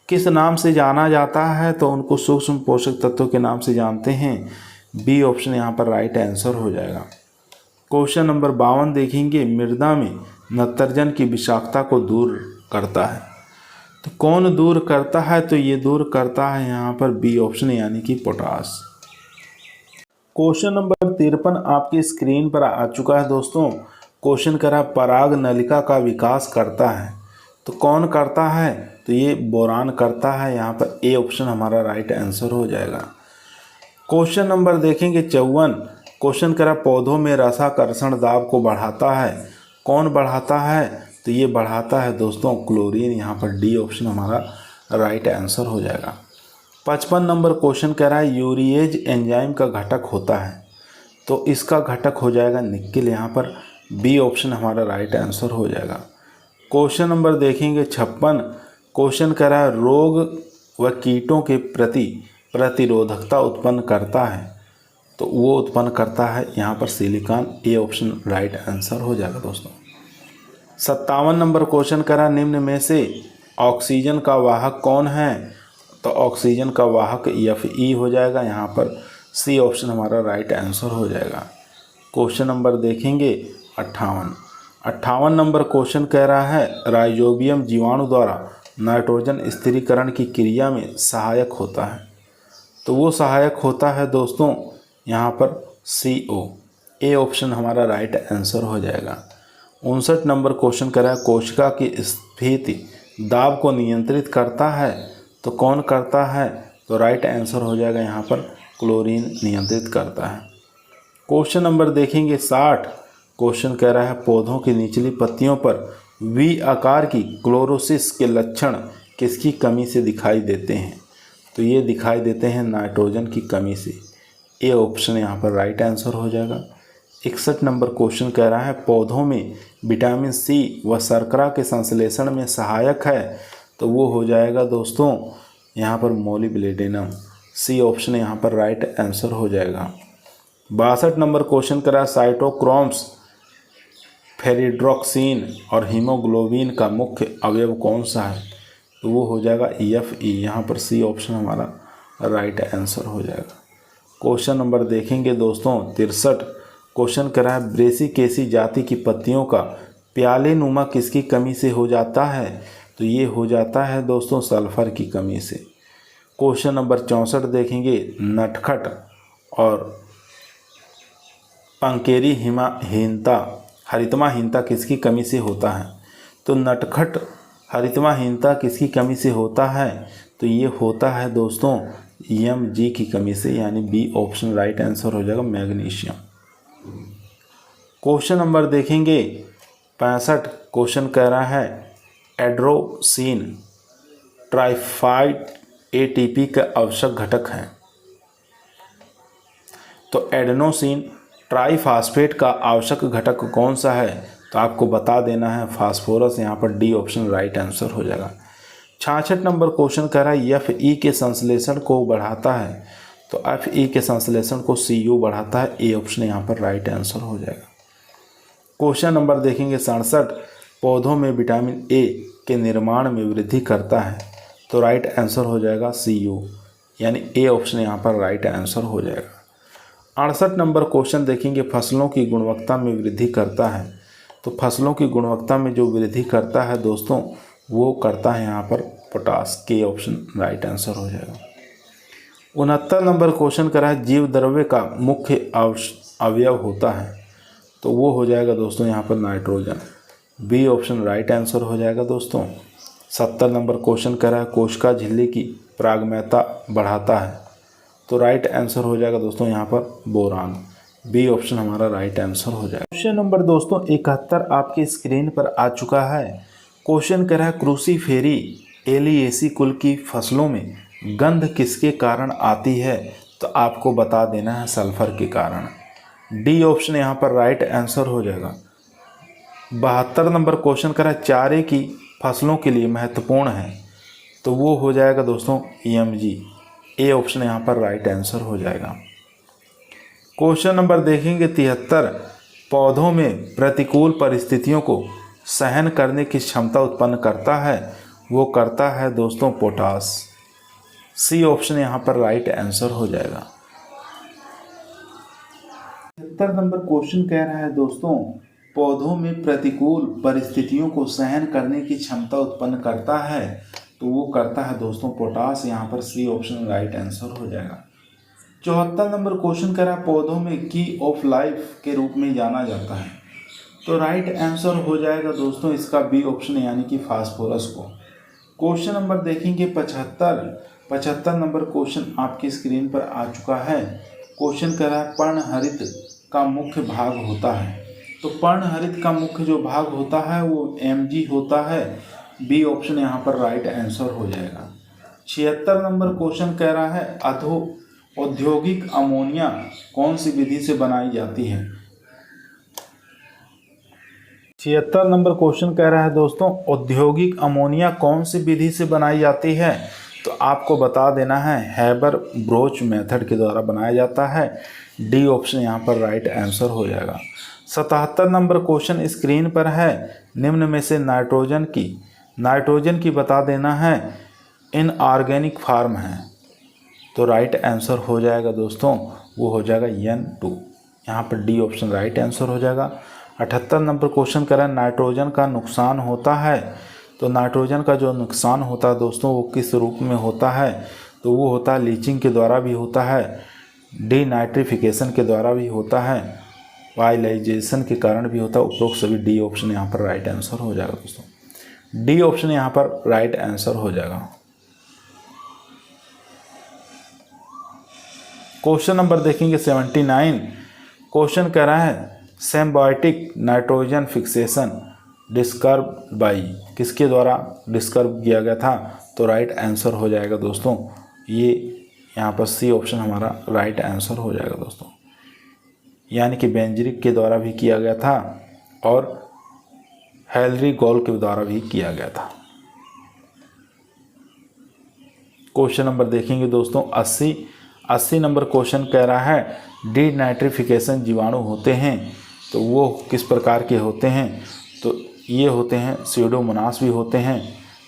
किस नाम से जाना जाता है। तो उनको सूक्ष्म पोषक तत्वों के नाम से जानते हैं। बी ऑप्शन यहाँ पर राइट आंसर हो जाएगा। क्वेश्चन नंबर 52 देखेंगे मृदा में नत्रजन की विषाक्तता को दूर करता है। तो कौन दूर करता है, तो ये दूर करता है यहाँ पर बी ऑप्शन यानी कि पोटास। क्वेश्चन नंबर 53 आपकी स्क्रीन पर आ चुका है दोस्तों। क्वेश्चन करा पराग नलिका का विकास करता है। तो कौन करता है, तो ये बोरान करता है। यहाँ पर ए ऑप्शन हमारा राइट आंसर हो जाएगा। क्वेश्चन नंबर देखेंगे 54। क्वेश्चन करा पौधों में रसाकर्षण दाब को बढ़ाता है। कौन बढ़ाता है, तो ये बढ़ाता है दोस्तों क्लोरीन। यहाँ पर डी ऑप्शन हमारा राइट आंसर हो जाएगा। 55 नंबर क्वेश्चन कह रहा है यूरिएज एंजाइम का घटक होता है। तो इसका घटक हो जाएगा निकेल। यहाँ पर बी ऑप्शन हमारा राइट आंसर हो जाएगा। क्वेश्चन नंबर देखेंगे 56। क्वेश्चन कह रहा है रोग व कीटों के प्रति प्रतिरोधकता उत्पन्न करता है। तो वो उत्पन्न करता है यहाँ पर silicon. A option right answer हो जाएगा दोस्तों। 57 नंबर क्वेश्चन करा निम्न में से ऑक्सीजन का वाहक कौन है। तो ऑक्सीजन का वाहक Fe हो जाएगा। यहाँ पर सी ऑप्शन हमारा राइट आंसर हो जाएगा। क्वेश्चन नंबर देखेंगे 58 नंबर क्वेश्चन कह रहा है राइजोबियम जीवाणु द्वारा नाइट्रोजन स्थिरीकरण की क्रिया में सहायक होता है। तो वो सहायक होता है दोस्तों यहाँ पर CO। ए ऑप्शन हमारा राइट आंसर हो जाएगा। 59 नंबर क्वेश्चन कह रहा है कोशिका की स्फीति दाब को नियंत्रित करता है। तो कौन करता है, तो राइट आंसर हो जाएगा यहाँ पर क्लोरीन नियंत्रित करता है। क्वेश्चन नंबर देखेंगे 60। क्वेश्चन कह रहा है पौधों की निचली पत्तियों पर वी आकार की क्लोरोसिस के लक्षण किसकी कमी से दिखाई देते हैं। तो ये दिखाई देते हैं नाइट्रोजन की कमी से। ए ऑप्शन यहाँ पर राइट आंसर हो जाएगा। 61 नंबर क्वेश्चन कह रहा है पौधों में विटामिन सी व शर्करा के संश्लेषण में सहायक है। तो वो हो जाएगा दोस्तों यहाँ पर मोलिब्डेनम। सी ऑप्शन यहाँ पर राइट आंसर हो जाएगा। 62 नंबर क्वेश्चन कह रहा है साइटोक्रोम्स फेरिड्रोक्सिन और हीमोग्लोबिन का मुख्य अवयव कौन सा है। तो वो हो जाएगा Fe। यहाँ पर सी ऑप्शन हमारा राइट आंसर हो जाएगा। क्वेश्चन नंबर देखेंगे दोस्तों 63। क्वेश्चन कह रहा है ब्रेसिकेसी जाति की पत्तियों का प्याले नुमा किसकी कमी से हो जाता है। तो ये हो जाता है दोस्तों सल्फर की कमी से। क्वेश्चन नंबर 64 देखेंगे नटखट और पंकेरी हरितमाहीनता किसकी कमी से होता है। तो नटखट हरितमाहीनता किसकी कमी से होता है, तो ये होता है दोस्तों Mg की कमी से, यानी बी ऑप्शन राइट आंसर हो जाएगा मैग्नीशियम। क्वेश्चन नंबर देखेंगे 65। क्वेश्चन कह रहा है एड्रोसिन ट्राइफाइड ATP का आवश्यक घटक है। तो एडेनोसिन ट्राइफास्फेट का आवश्यक घटक कौन सा है, तो आपको बता देना है फास्फोरस। यहाँ पर डी ऑप्शन राइट आंसर हो जाएगा। 66 नंबर क्वेश्चन कह रहा है Fe के संश्लेषण को बढ़ाता है। तो Fe के संश्लेषण को Cu बढ़ाता है। ए ऑप्शन यहाँ पर राइट आंसर हो जाएगा। क्वेश्चन नंबर देखेंगे 67। पौधों में विटामिन ए के निर्माण में वृद्धि करता है। तो राइट आंसर हो जाएगा Cu, यानी ए ऑप्शन यहाँ पर राइट आंसर हो जाएगा। 68 नंबर क्वेश्चन देखेंगे फसलों की गुणवत्ता में वृद्धि करता है। तो फसलों की गुणवत्ता में जो वृद्धि करता है दोस्तों वो करता है यहाँ पर पोटास। के ऑप्शन राइट आंसर हो जाएगा। 69 नंबर क्वेश्चन करा है जीव द्रव्य का मुख्य अवयव होता है। तो वो हो जाएगा दोस्तों यहाँ पर nitrogen. B option right answer हो जाएगा दोस्तों। 70 नंबर क्वेश्चन कह रहा है कोशिका झिल्ली की पारगम्यता बढ़ाता है, तो राइट आंसर हो जाएगा दोस्तों यहाँ पर बोरान। बी ऑप्शन हमारा राइट आंसर हो जाएगा। क्वेश्चन नंबर दोस्तों 71 आपकी स्क्रीन पर आ चुका है। क्वेश्चन कह रहा है क्रूसीफेरी एलियेसी कुल की फसलों में गंध किसके कारण आती है, तो आपको बता देना है सल्फर के कारण। डी ऑप्शन यहाँ पर राइट आंसर हो जाएगा। 72 नंबर क्वेश्चन कह रहा है चारे की फसलों के लिए महत्वपूर्ण है, तो वो हो जाएगा दोस्तों EMG। ए ऑप्शन यहाँ पर राइट आंसर हो जाएगा। क्वेश्चन नंबर देखेंगे 73 पौधों में प्रतिकूल परिस्थितियों को सहन करने की क्षमता उत्पन्न करता है, वो करता है दोस्तों पोटास। सी ऑप्शन यहाँ पर राइट आंसर हो जाएगा। 73 नंबर क्वेश्चन कह रहा है दोस्तों पौधों में प्रतिकूल परिस्थितियों को सहन करने की क्षमता उत्पन्न करता है, तो वो करता है दोस्तों पोटास। यहाँ पर सी ऑप्शन राइट आंसर हो जाएगा। 74 नंबर क्वेश्चन कह रहा है पौधों में की ऑफ लाइफ के रूप में जाना जाता है, तो राइट आंसर हो जाएगा दोस्तों इसका बी ऑप्शन यानी कि फास्फोरस को। क्वेश्चन नंबर देखेंगे 75 नंबर क्वेश्चन आपकी स्क्रीन पर आ चुका है। क्वेश्चन कह रहा है पर्णहरित का मुख्य भाग होता है, तो पर्णहरित का मुख्य जो भाग होता है वो Mg होता है। बी ऑप्शन यहाँ पर राइट आंसर हो जाएगा। 76 नंबर क्वेश्चन कह रहा है औद्योगिक अमोनिया कौन सी विधि से बनाई जाती है। 76 नंबर क्वेश्चन कह रहा है दोस्तों औद्योगिक अमोनिया कौन सी विधि से बनाई जाती है, तो आपको बता देना है हैबर ब्रोच मेथड के द्वारा बनाया जाता है। डी ऑप्शन यहाँ पर राइट आंसर हो जाएगा। 77 नंबर क्वेश्चन स्क्रीन पर है निम्न में से नाइट्रोजन की बता देना है इनऑर्गेनिक फॉर्म है, तो राइट आंसर हो जाएगा दोस्तों वो हो जाएगा N2। यहाँ पर डी ऑप्शन राइट आंसर हो जाएगा। 78 नंबर क्वेश्चन करें नाइट्रोजन का नुकसान होता है, तो नाइट्रोजन का जो नुकसान होता है दोस्तों वो किस रूप में होता है, तो वो होता है लीचिंग के द्वारा भी होता है, डीनाइट्रिफिकेशन के द्वारा भी होता है, वाइलाइजेशन के कारण भी होता है। उपरोक्त सभी डी ऑप्शन यहाँ पर राइट आंसर हो जाएगा दोस्तों। डी ऑप्शन यहाँ पर राइट आंसर हो जाएगा। क्वेश्चन नंबर देखेंगे 79। क्वेश्चन कह रहा है सिम्बायोटिक नाइट्रोजन फिक्सेशन डिस्कर्ब बाई किसके द्वारा डिस्कर्ब किया गया था, तो राइट आंसर हो जाएगा दोस्तों ये यहाँ पर सी ऑप्शन हमारा राइट आंसर हो जाएगा दोस्तों, यानी कि बेंजरिक के द्वारा भी किया गया था और हेनरी गॉल के द्वारा भी किया गया था। क्वेश्चन नंबर देखेंगे दोस्तों 80 नंबर क्वेश्चन कह रहा है डीनाइट्रिफिकेशन जीवाणु होते हैं, तो वो किस प्रकार के होते हैं, तो ये होते हैं स्यूडोमोनास भी होते हैं,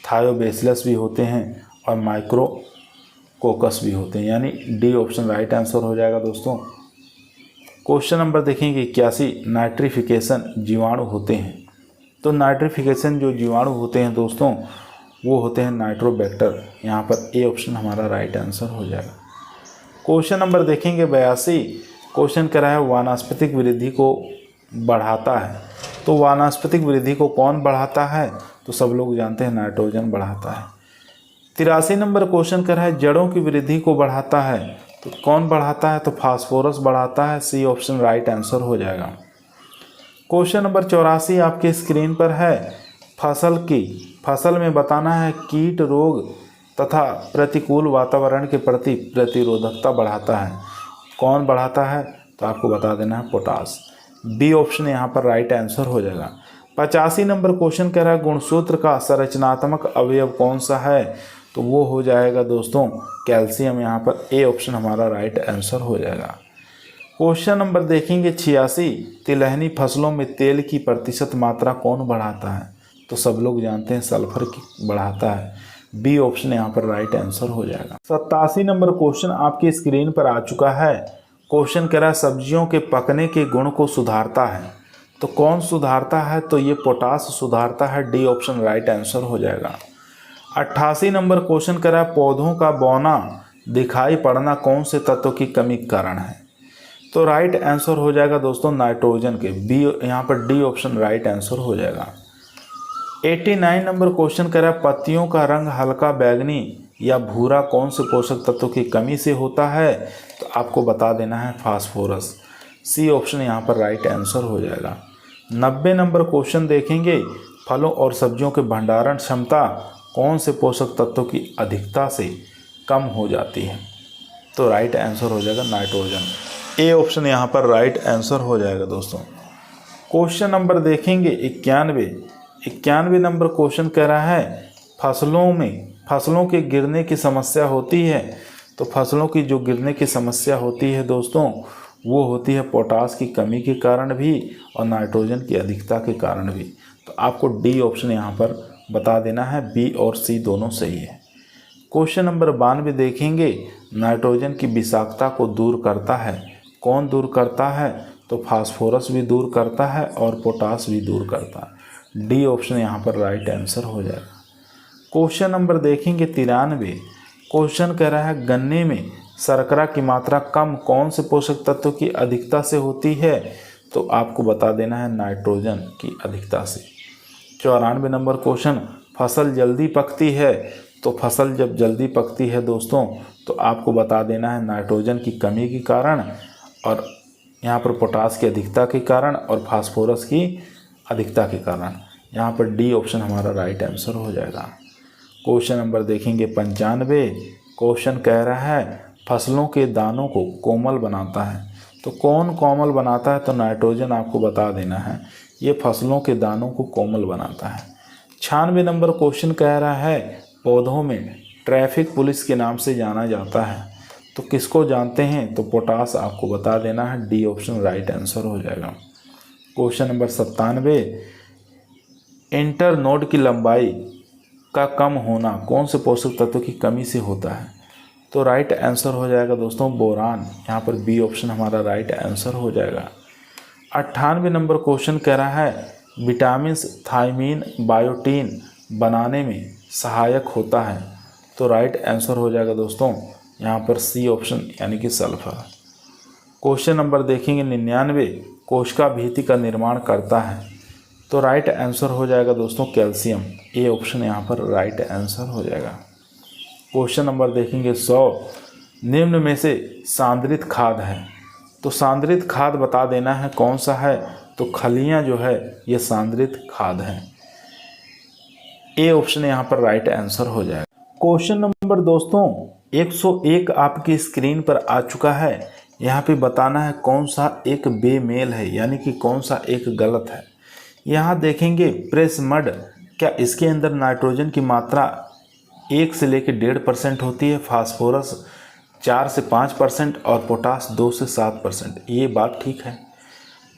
थायोबैसिलस भी होते हैं और माइक्रोकोकस भी होते हैं, यानी डी ऑप्शन राइट आंसर हो जाएगा दोस्तों। क्वेश्चन नंबर देखेंगे 81 नाइट्रिफिकेशन जीवाणु होते हैं, तो नाइट्रिफिकेशन जो जीवाणु होते हैं दोस्तों वो होते हैं नाइट्रोबैक्टर। यहाँ पर ए ऑप्शन हमारा राइट आंसर हो जाएगा। क्वेश्चन नंबर देखेंगे 82। क्वेश्चन कह रहा है वानस्पतिक वृद्धि को बढ़ाता है, तो वानस्पतिक वृद्धि को कौन बढ़ाता है, तो सब लोग जानते हैं नाइट्रोजन बढ़ाता है। 83 नंबर क्वेश्चन कह रहा है जड़ों की वृद्धि को बढ़ाता है, तो कौन बढ़ाता है, तो फास्फोरस बढ़ाता है। सी ऑप्शन राइट आंसर हो जाएगा। क्वेश्चन नंबर 84 आपके स्क्रीन पर है फसल में बताना है कीट रोग तथा प्रतिकूल वातावरण के प्रति प्रतिरोधकता बढ़ाता है, कौन बढ़ाता है, तो आपको बता देना है पोटास। बी ऑप्शन यहाँ पर राइट आंसर हो जाएगा। 85 नंबर क्वेश्चन कह रहा है गुणसूत्र का संरचनात्मक अवयव कौन सा है, तो वो हो जाएगा दोस्तों कैल्शियम। यहाँ पर ए ऑप्शन हमारा राइट आंसर हो जाएगा। क्वेश्चन नंबर देखेंगे 86 तिलहनी फसलों में तेल की प्रतिशत मात्रा कौन बढ़ाता है, तो सब लोग जानते हैं सल्फर की बढ़ाता है। बी ऑप्शन यहाँ पर राइट आंसर हो जाएगा। 87 नंबर क्वेश्चन आपकी स्क्रीन पर आ चुका है। क्वेश्चन कह रहा है सब्जियों के पकने के गुण को सुधारता है, तो कौन सुधारता है, तो ये पोटास सुधारता है। डी ऑप्शन राइट आंसर हो जाएगा। 88 नंबर क्वेश्चन कह रहा है पौधों का बौना दिखाई पड़ना कौन से तत्व की कमी के कारण है, तो राइट आंसर हो जाएगा दोस्तों नाइट्रोजन के। बी यहाँ पर डी ऑप्शन राइट आंसर हो जाएगा। 89 नंबर क्वेश्चन कह रहा है पत्तियों का रंग हल्का बैंगनी या भूरा कौन से पोषक तत्व की कमी से होता है? तो आपको बता देना है फास्फोरस। सी ऑप्शन यहाँ पर राइट आंसर हो जाएगा। 90 नंबर क्वेश्चन देखेंगे फलों और सब्जियों के भंडारण क्षमता कौन से पोषक तत्वों की अधिकता से कम हो जाती है? तो राइट आंसर हो जाएगा नाइट्रोजन। ए ऑप्शन यहाँ पर राइट आंसर हो जाएगा दोस्तों। क्वेश्चन नंबर देखेंगे 91 नंबर क्वेश्चन कह रहा है फसलों के गिरने की समस्या होती है। तो फसलों की जो गिरने की समस्या होती है दोस्तों वो होती है पोटास की कमी के कारण भी और नाइट्रोजन की अधिकता के कारण भी। तो आपको डी ऑप्शन यहाँ पर बता देना है। बी और सी दोनों सही है। क्वेश्चन नंबर 92 देखेंगे नाइट्रोजन की विषाक्तता को दूर करता है। कौन दूर करता है? तो फास्फोरस भी दूर करता है और पोटास भी दूर करता है। डी ऑप्शन यहाँ पर राइट आंसर हो जाएगा। क्वेश्चन नंबर देखेंगे 93। क्वेश्चन कह रहा है गन्ने में शर्करा की मात्रा कम कौन से पोषक तत्व की अधिकता से होती है? तो आपको बता देना है नाइट्रोजन की अधिकता से। 94 नंबर क्वेश्चन फसल जल्दी पकती है। तो फसल जब जल्दी पकती है दोस्तों तो आपको बता देना है नाइट्रोजन की कमी के कारण और यहाँ पर पोटास की अधिकता के कारण और फास्फोरस की अधिकता के कारण। यहाँ पर डी ऑप्शन हमारा राइट आंसर हो जाएगा। क्वेश्चन नंबर देखेंगे 95। क्वेश्चन कह रहा है फसलों के दानों को कोमल बनाता है। तो कौन कोमल बनाता है? तो नाइट्रोजन आपको बता देना है। ये फसलों के दानों को कोमल बनाता है। 96 नंबर क्वेश्चन कह रहा है पौधों में ट्रैफिक पुलिस के नाम से जाना जाता है। तो किसको जानते हैं? तो पोटास आपको बता देना है। डी ऑप्शन राइट आंसर हो जाएगा। Question number 97। इंटरनोड की लंबाई का कम होना कौन से पोषक तत्व की कमी से होता है? तो राइट आंसर हो जाएगा दोस्तों बोरान। यहाँ पर बी ऑप्शन हमारा राइट आंसर हो जाएगा। 98 नंबर क्वेश्चन कह रहा है विटामिन थायमीन बायोटीन बनाने में सहायक होता है। तो राइट आंसर हो जाएगा दोस्तों यहाँ पर सी ऑप्शन यानी कि सल्फर। क्वेश्चन नंबर देखेंगे 99। कोशिका भित्ति का निर्माण करता है। तो राइट आंसर हो जाएगा दोस्तों कैल्शियम। ए ऑप्शन यहाँ पर राइट आंसर हो जाएगा। क्वेश्चन नंबर देखेंगे 100। निम्न में से सांद्रित खाद है। तो सांद्रित खाद बता देना है कौन सा है? तो खलियाँ जो है ये सांद्रित खाद है। ए ऑप्शन यहाँ पर राइट आंसर हो जाएगा। क्वेश्चन नंबर दोस्तों 101 आपकी स्क्रीन पर आ चुका है। यहाँ पे बताना है कौन सा एक बेमेल है यानी कि कौन सा एक गलत है। यहाँ देखेंगे प्रेस मड, क्या इसके अंदर नाइट्रोजन की मात्रा 1 से लेकर 1.5% होती है, फास्फोरस 4 से 5% और पोटास 2 से 7%। ये बात ठीक है।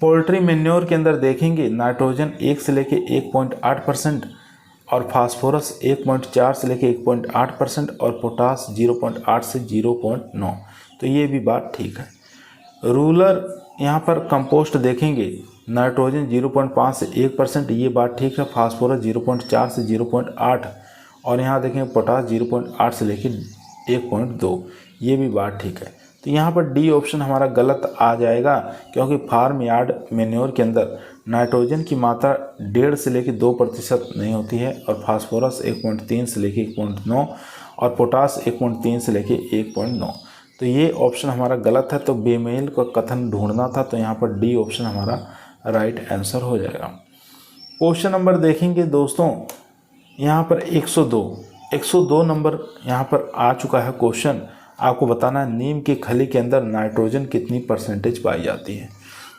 पोल्ट्री मेन्योर के अंदर देखेंगे नाइट्रोजन 1 से लेकर 1.8% और फास्फोरस 1.4 से लेकर 1.8% और पोटास 0.8 से 0.9। तो ये भी बात ठीक है। रूरल यहाँ पर कंपोस्ट देखेंगे नाइट्रोजन 0.5 से 1%। ये बात ठीक है। फास्फोरस 0.4 से 0.8 और यहाँ देखेंगे पोटास 0.8 से लेकर 1.2। ये भी बात ठीक है। तो यहाँ पर डी ऑप्शन हमारा गलत आ जाएगा क्योंकि फार्म यार्ड मेन्योर के अंदर नाइट्रोजन की मात्रा 1.5 से लेकर 2% नहीं होती है और फास्फोरस 1.3 से लेकर 1.9 और पोटास 1.3 से लेकर 1.9। तो ये ऑप्शन हमारा गलत है। तो बेमेल का कथन ढूंढना था तो यहाँ पर डी ऑप्शन हमारा राइट आंसर हो जाएगा। क्वेश्चन नंबर देखेंगे दोस्तों यहाँ पर 102 नंबर यहाँ पर आ चुका है क्वेश्चन। आपको बताना है नीम की खली के अंदर नाइट्रोजन कितनी परसेंटेज पाई जाती है।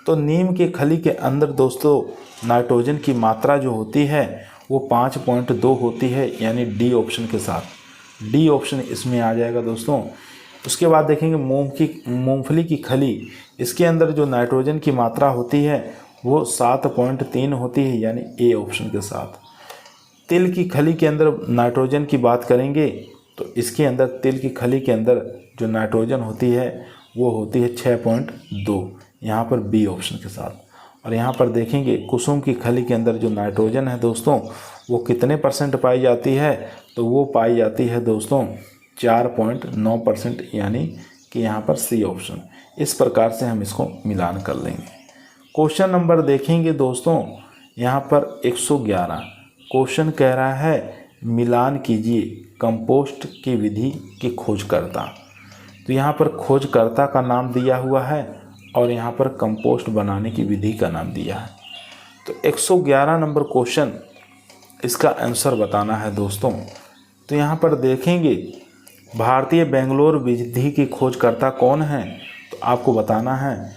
तो नीम के खली के अंदर दोस्तों नाइट्रोजन की मात्रा जो होती है वो 5.2 होती है यानी डी ऑप्शन के साथ। डी ऑप्शन इसमें आ जाएगा दोस्तों। उसके बाद देखेंगे मूंगफली की खली, इसके अंदर जो नाइट्रोजन की मात्रा होती है वो 7.3 होती है यानी ए ऑप्शन के साथ। तिल की खली के अंदर नाइट्रोजन की बात करेंगे तो इसके अंदर तिल की खली के अंदर जो नाइट्रोजन होती है वो होती है 6.2 यहाँ पर बी ऑप्शन के साथ। और यहाँ पर देखेंगे कुसुम की खली के अंदर जो नाइट्रोजन है दोस्तों वो कितने % पाई जाती है? तो वो पाई जाती है दोस्तों 4.9% यानी कि यहाँ पर सी ऑप्शन। इस प्रकार से हम इसको मिलान कर लेंगे। क्वेश्चन नंबर देखेंगे दोस्तों यहाँ पर 111। क्वेश्चन कह रहा है मिलान कीजिए कंपोस्ट की विधि की खोजकर्ता। तो यहाँ पर खोजकर्ता का नाम दिया हुआ है और यहाँ पर कंपोस्ट बनाने की विधि का नाम दिया है। तो 111 नंबर क्वेश्चन इसका आंसर बताना है दोस्तों। तो यहाँ पर देखेंगे भारतीय बेंगलोर विधि की खोजकर्ता कौन है, तो आपको बताना है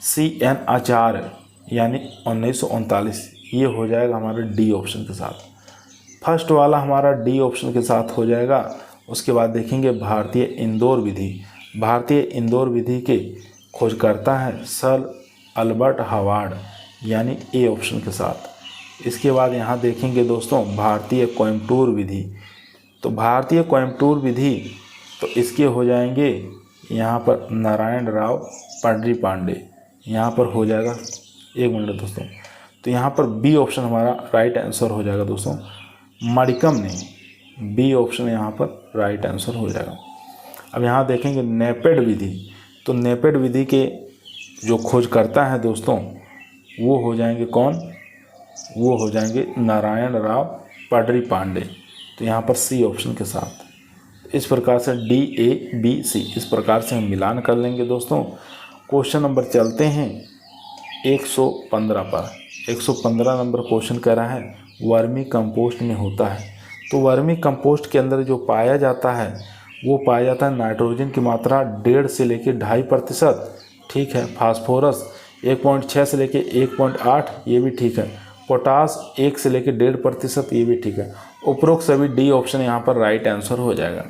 CN आचार्य यानी 1939। ये हो जाएगा हमारे डी ऑप्शन के साथ। फर्स्ट वाला हमारा डी ऑप्शन के साथ हो जाएगा। उसके बाद देखेंगे भारतीय इंदौर विधि। भारतीय इंदौर विधि के खोजकर्ता है सर अल्बर्ट हावर्ड यानी ए ऑप्शन के साथ। इसके बाद यहाँ देखेंगे दोस्तों भारतीय कोयम्बटूर विधि। तो भारतीय कोयम्बटूर विधि तो इसके हो जाएंगे यहाँ पर नारायण राव पंडरी पांडे। यहाँ पर हो जाएगा, एक मिनट दोस्तों, तो यहाँ पर बी ऑप्शन हमारा राइट आंसर हो जाएगा दोस्तों। मडिकम नहीं, बी ऑप्शन यहाँ पर राइट आंसर हो जाएगा। अब यहाँ देखेंगे नेपेड विधि। तो नेपेड विधि के जो खोजकर्ता है दोस्तों वो हो जाएंगे कौन, वो हो जाएंगे नारायण राव पंडरी पांडे। तो यहाँ पर सी ऑप्शन के साथ। इस प्रकार से DABC इस प्रकार से हम मिलान कर लेंगे दोस्तों। क्वेश्चन नंबर चलते हैं 115 पर। 115 नंबर क्वेश्चन कह रहा है वर्मी कंपोस्ट में होता है। तो वर्मी कंपोस्ट के अंदर जो पाया जाता है वो पाया जाता है नाइट्रोजन की मात्रा 1.5 से लेकर 2.5%, ठीक है। फास्फोरस 1.6 से लेकर 1.8, ये भी ठीक है। पोटास 1 से लेकर 1.5%, ये भी ठीक है। उपरोक्त सभी डी ऑप्शन यहाँ पर राइट आंसर हो जाएगा।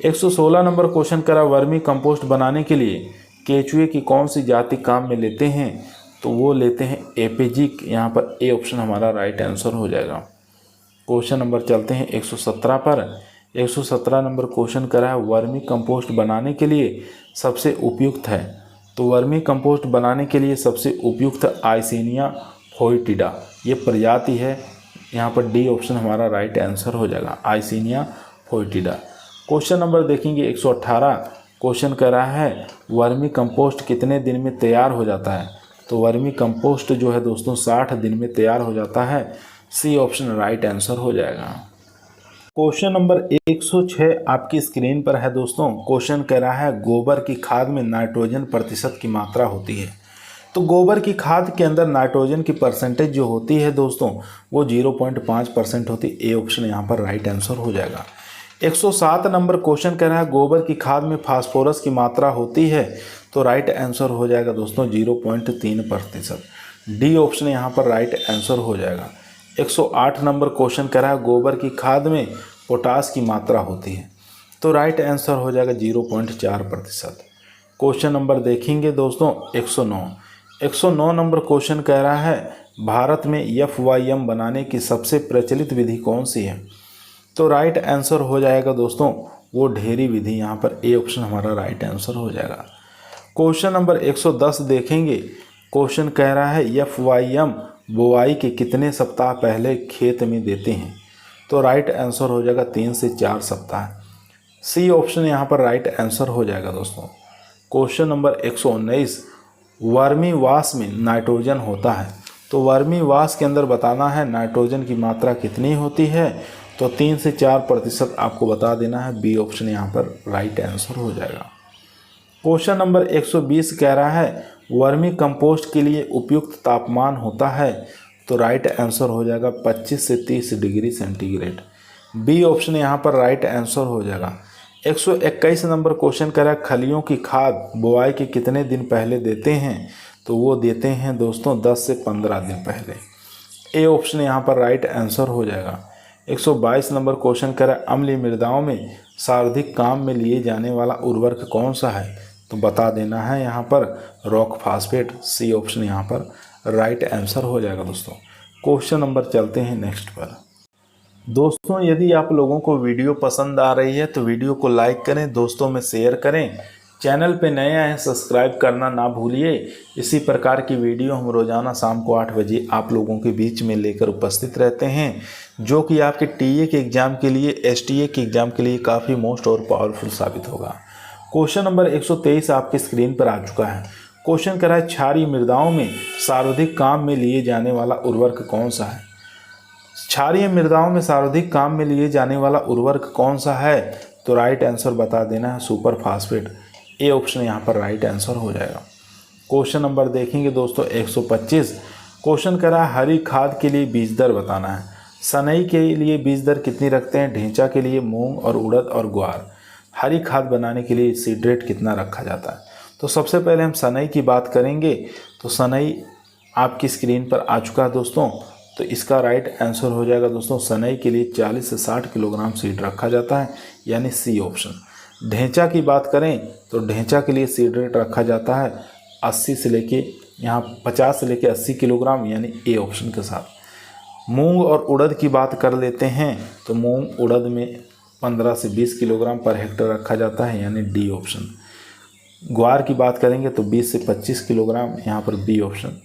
116 नंबर क्वेश्चन करा वर्मी कंपोस्ट बनाने के लिए केचुए की कौन सी जाति काम में लेते हैं, तो वो लेते हैं एपेजिक। यहाँ पर ए ऑप्शन हमारा राइट आंसर हो जाएगा। क्वेश्चन नंबर चलते हैं 117 पर। 117 नंबर क्वेश्चन करा है वर्मी कंपोस्ट बनाने के लिए सबसे उपयुक्त है। तो वर्मी कंपोस्ट बनाने के लिए सबसे उपयुक्त आइसिनिया फोइटिडा ये प्रजाति है। यहाँ पर डी ऑप्शन हमारा राइट आंसर हो जाएगा, आइसिनिया फोइटिडा। क्वेश्चन नंबर देखेंगे 118। क्वेश्चन कह रहा है वर्मी कंपोस्ट कितने दिन में तैयार हो जाता है। तो वर्मी कंपोस्ट जो है दोस्तों 60 दिन में तैयार हो जाता है। सी ऑप्शन राइट आंसर हो जाएगा। क्वेश्चन नंबर 106 आपकी स्क्रीन पर है दोस्तों। क्वेश्चन कह रहा है गोबर की खाद में नाइट्रोजन प्रतिशत की मात्रा होती है। तो गोबर की खाद के अंदर नाइट्रोजन की परसेंटेज जो होती है दोस्तों वो 0.5% होती है। ए ऑप्शन यहाँ पर राइट आंसर हो जाएगा। 107 नंबर क्वेश्चन कह रहा है गोबर की खाद में फास्फोरस की मात्रा होती है। तो राइट आंसर हो जाएगा दोस्तों 0.3%। डी ऑप्शन यहाँ पर राइट आंसर हो जाएगा। 108 नंबर क्वेश्चन कह रहा है गोबर की खाद में पोटास की मात्रा होती है। तो राइट आंसर हो जाएगा 0.4%। क्वेश्चन नंबर देखेंगे दोस्तों 109 नंबर क्वेश्चन कह रहा है भारत में FYM बनाने की सबसे प्रचलित विधि कौन सी है। तो राइट आंसर हो जाएगा दोस्तों वो ढेरी विधि। यहाँ पर ए ऑप्शन हमारा राइट आंसर हो जाएगा। क्वेश्चन नंबर 110 देखेंगे। क्वेश्चन कह रहा है FYM बुआई के कितने सप्ताह पहले खेत में देते हैं। तो राइट आंसर हो जाएगा 3 से 4 सप्ताह। सी ऑप्शन यहाँ पर राइट आंसर हो जाएगा दोस्तों। क्वेश्चन नंबर 119 वर्मी वाश में नाइट्रोजन होता है। तो वर्मी वाश के अंदर बताना है नाइट्रोजन की मात्रा कितनी होती है। तो 3 से 4% आपको बता देना है। बी ऑप्शन यहाँ पर राइट आंसर हो जाएगा। क्वेश्चन नंबर 120 कह रहा है वर्मी कंपोस्ट के लिए उपयुक्त तापमान होता है। तो राइट आंसर हो जाएगा 25 से 30 डिग्री सेंटीग्रेड। बी ऑप्शन यहाँ पर राइट आंसर हो जाएगा। 121 नंबर क्वेश्चन कह रहा है खलियों की खाद बुआई के कितने दिन पहले देते हैं। तो वो देते हैं दोस्तों 10 से 15 दिन पहले। ए ऑप्शन यहाँ पर राइट आंसर हो जाएगा। 122 नंबर क्वेश्चन कह रहा है अम्लीय मृदाओं में सर्वाधिक काम में लिए जाने वाला उर्वरक कौन सा है। तो बता देना है यहाँ पर रॉक फास्फेट। सी ऑप्शन यहाँ पर राइट आंसर हो जाएगा दोस्तों। क्वेश्चन नंबर चलते हैं नेक्स्ट पर। दोस्तों यदि आप लोगों को वीडियो पसंद आ रही है तो वीडियो को लाइक करें, दोस्तों में शेयर करें। चैनल पे नए आए हैं सब्सक्राइब करना ना भूलिए। इसी प्रकार की वीडियो हम रोज़ाना शाम को 8 बजे आप लोगों के बीच में लेकर उपस्थित रहते हैं, जो कि आपके टीए के एग्ज़ाम के लिए, एसटीए के एग्ज़ाम के लिए काफ़ी मोस्ट और पावरफुल साबित होगा। क्वेश्चन नंबर 123 आपकी स्क्रीन पर आ चुका है। क्वेश्चन करा है क्षारीय मृदाओं में सर्वाधिक काम में लिए जाने वाला उर्वरक कौन सा है। क्षारीय मृदाओं में सर्वाधिक काम में लिए जाने वाला उर्वरक कौन सा है? तो राइट आंसर बता देना है सुपर फास्फेट। ए ऑप्शन यहाँ पर राइट आंसर हो जाएगा। क्वेश्चन नंबर देखेंगे दोस्तों 125। क्वेश्चन करा हरी खाद के लिए बीज दर बताना है। सनई के लिए बीज दर कितनी रखते हैं? ढेंचा के लिए मूंग और उड़द और ग्वार। हरी खाद बनाने के लिए सीड रेट कितना रखा जाता है? तो सबसे पहले हम सनई की बात करेंगे। तो सनई आपकी स्क्रीन पर आ चुका है दोस्तों। तो इसका राइट आंसर हो जाएगा दोस्तों सनई के लिए 40 से 60 किलोग्राम सीड रखा जाता है, यानी सी ऑप्शन। ढेंचा की बात करें तो ढेंचा के लिए सीड रेट रखा जाता है 80 से लेके यहाँ 50 से लेके 80 किलोग्राम, यानी ए ऑप्शन के साथ। मूंग और उड़द की बात कर लेते हैं तो मूंग उड़द में 15 से 20 किलोग्राम पर हेक्टेयर रखा जाता है, यानी डी ऑप्शन। ग्वार की बात करेंगे तो 20 से 25 किलोग्राम, यहाँ पर बी ऑप्शन।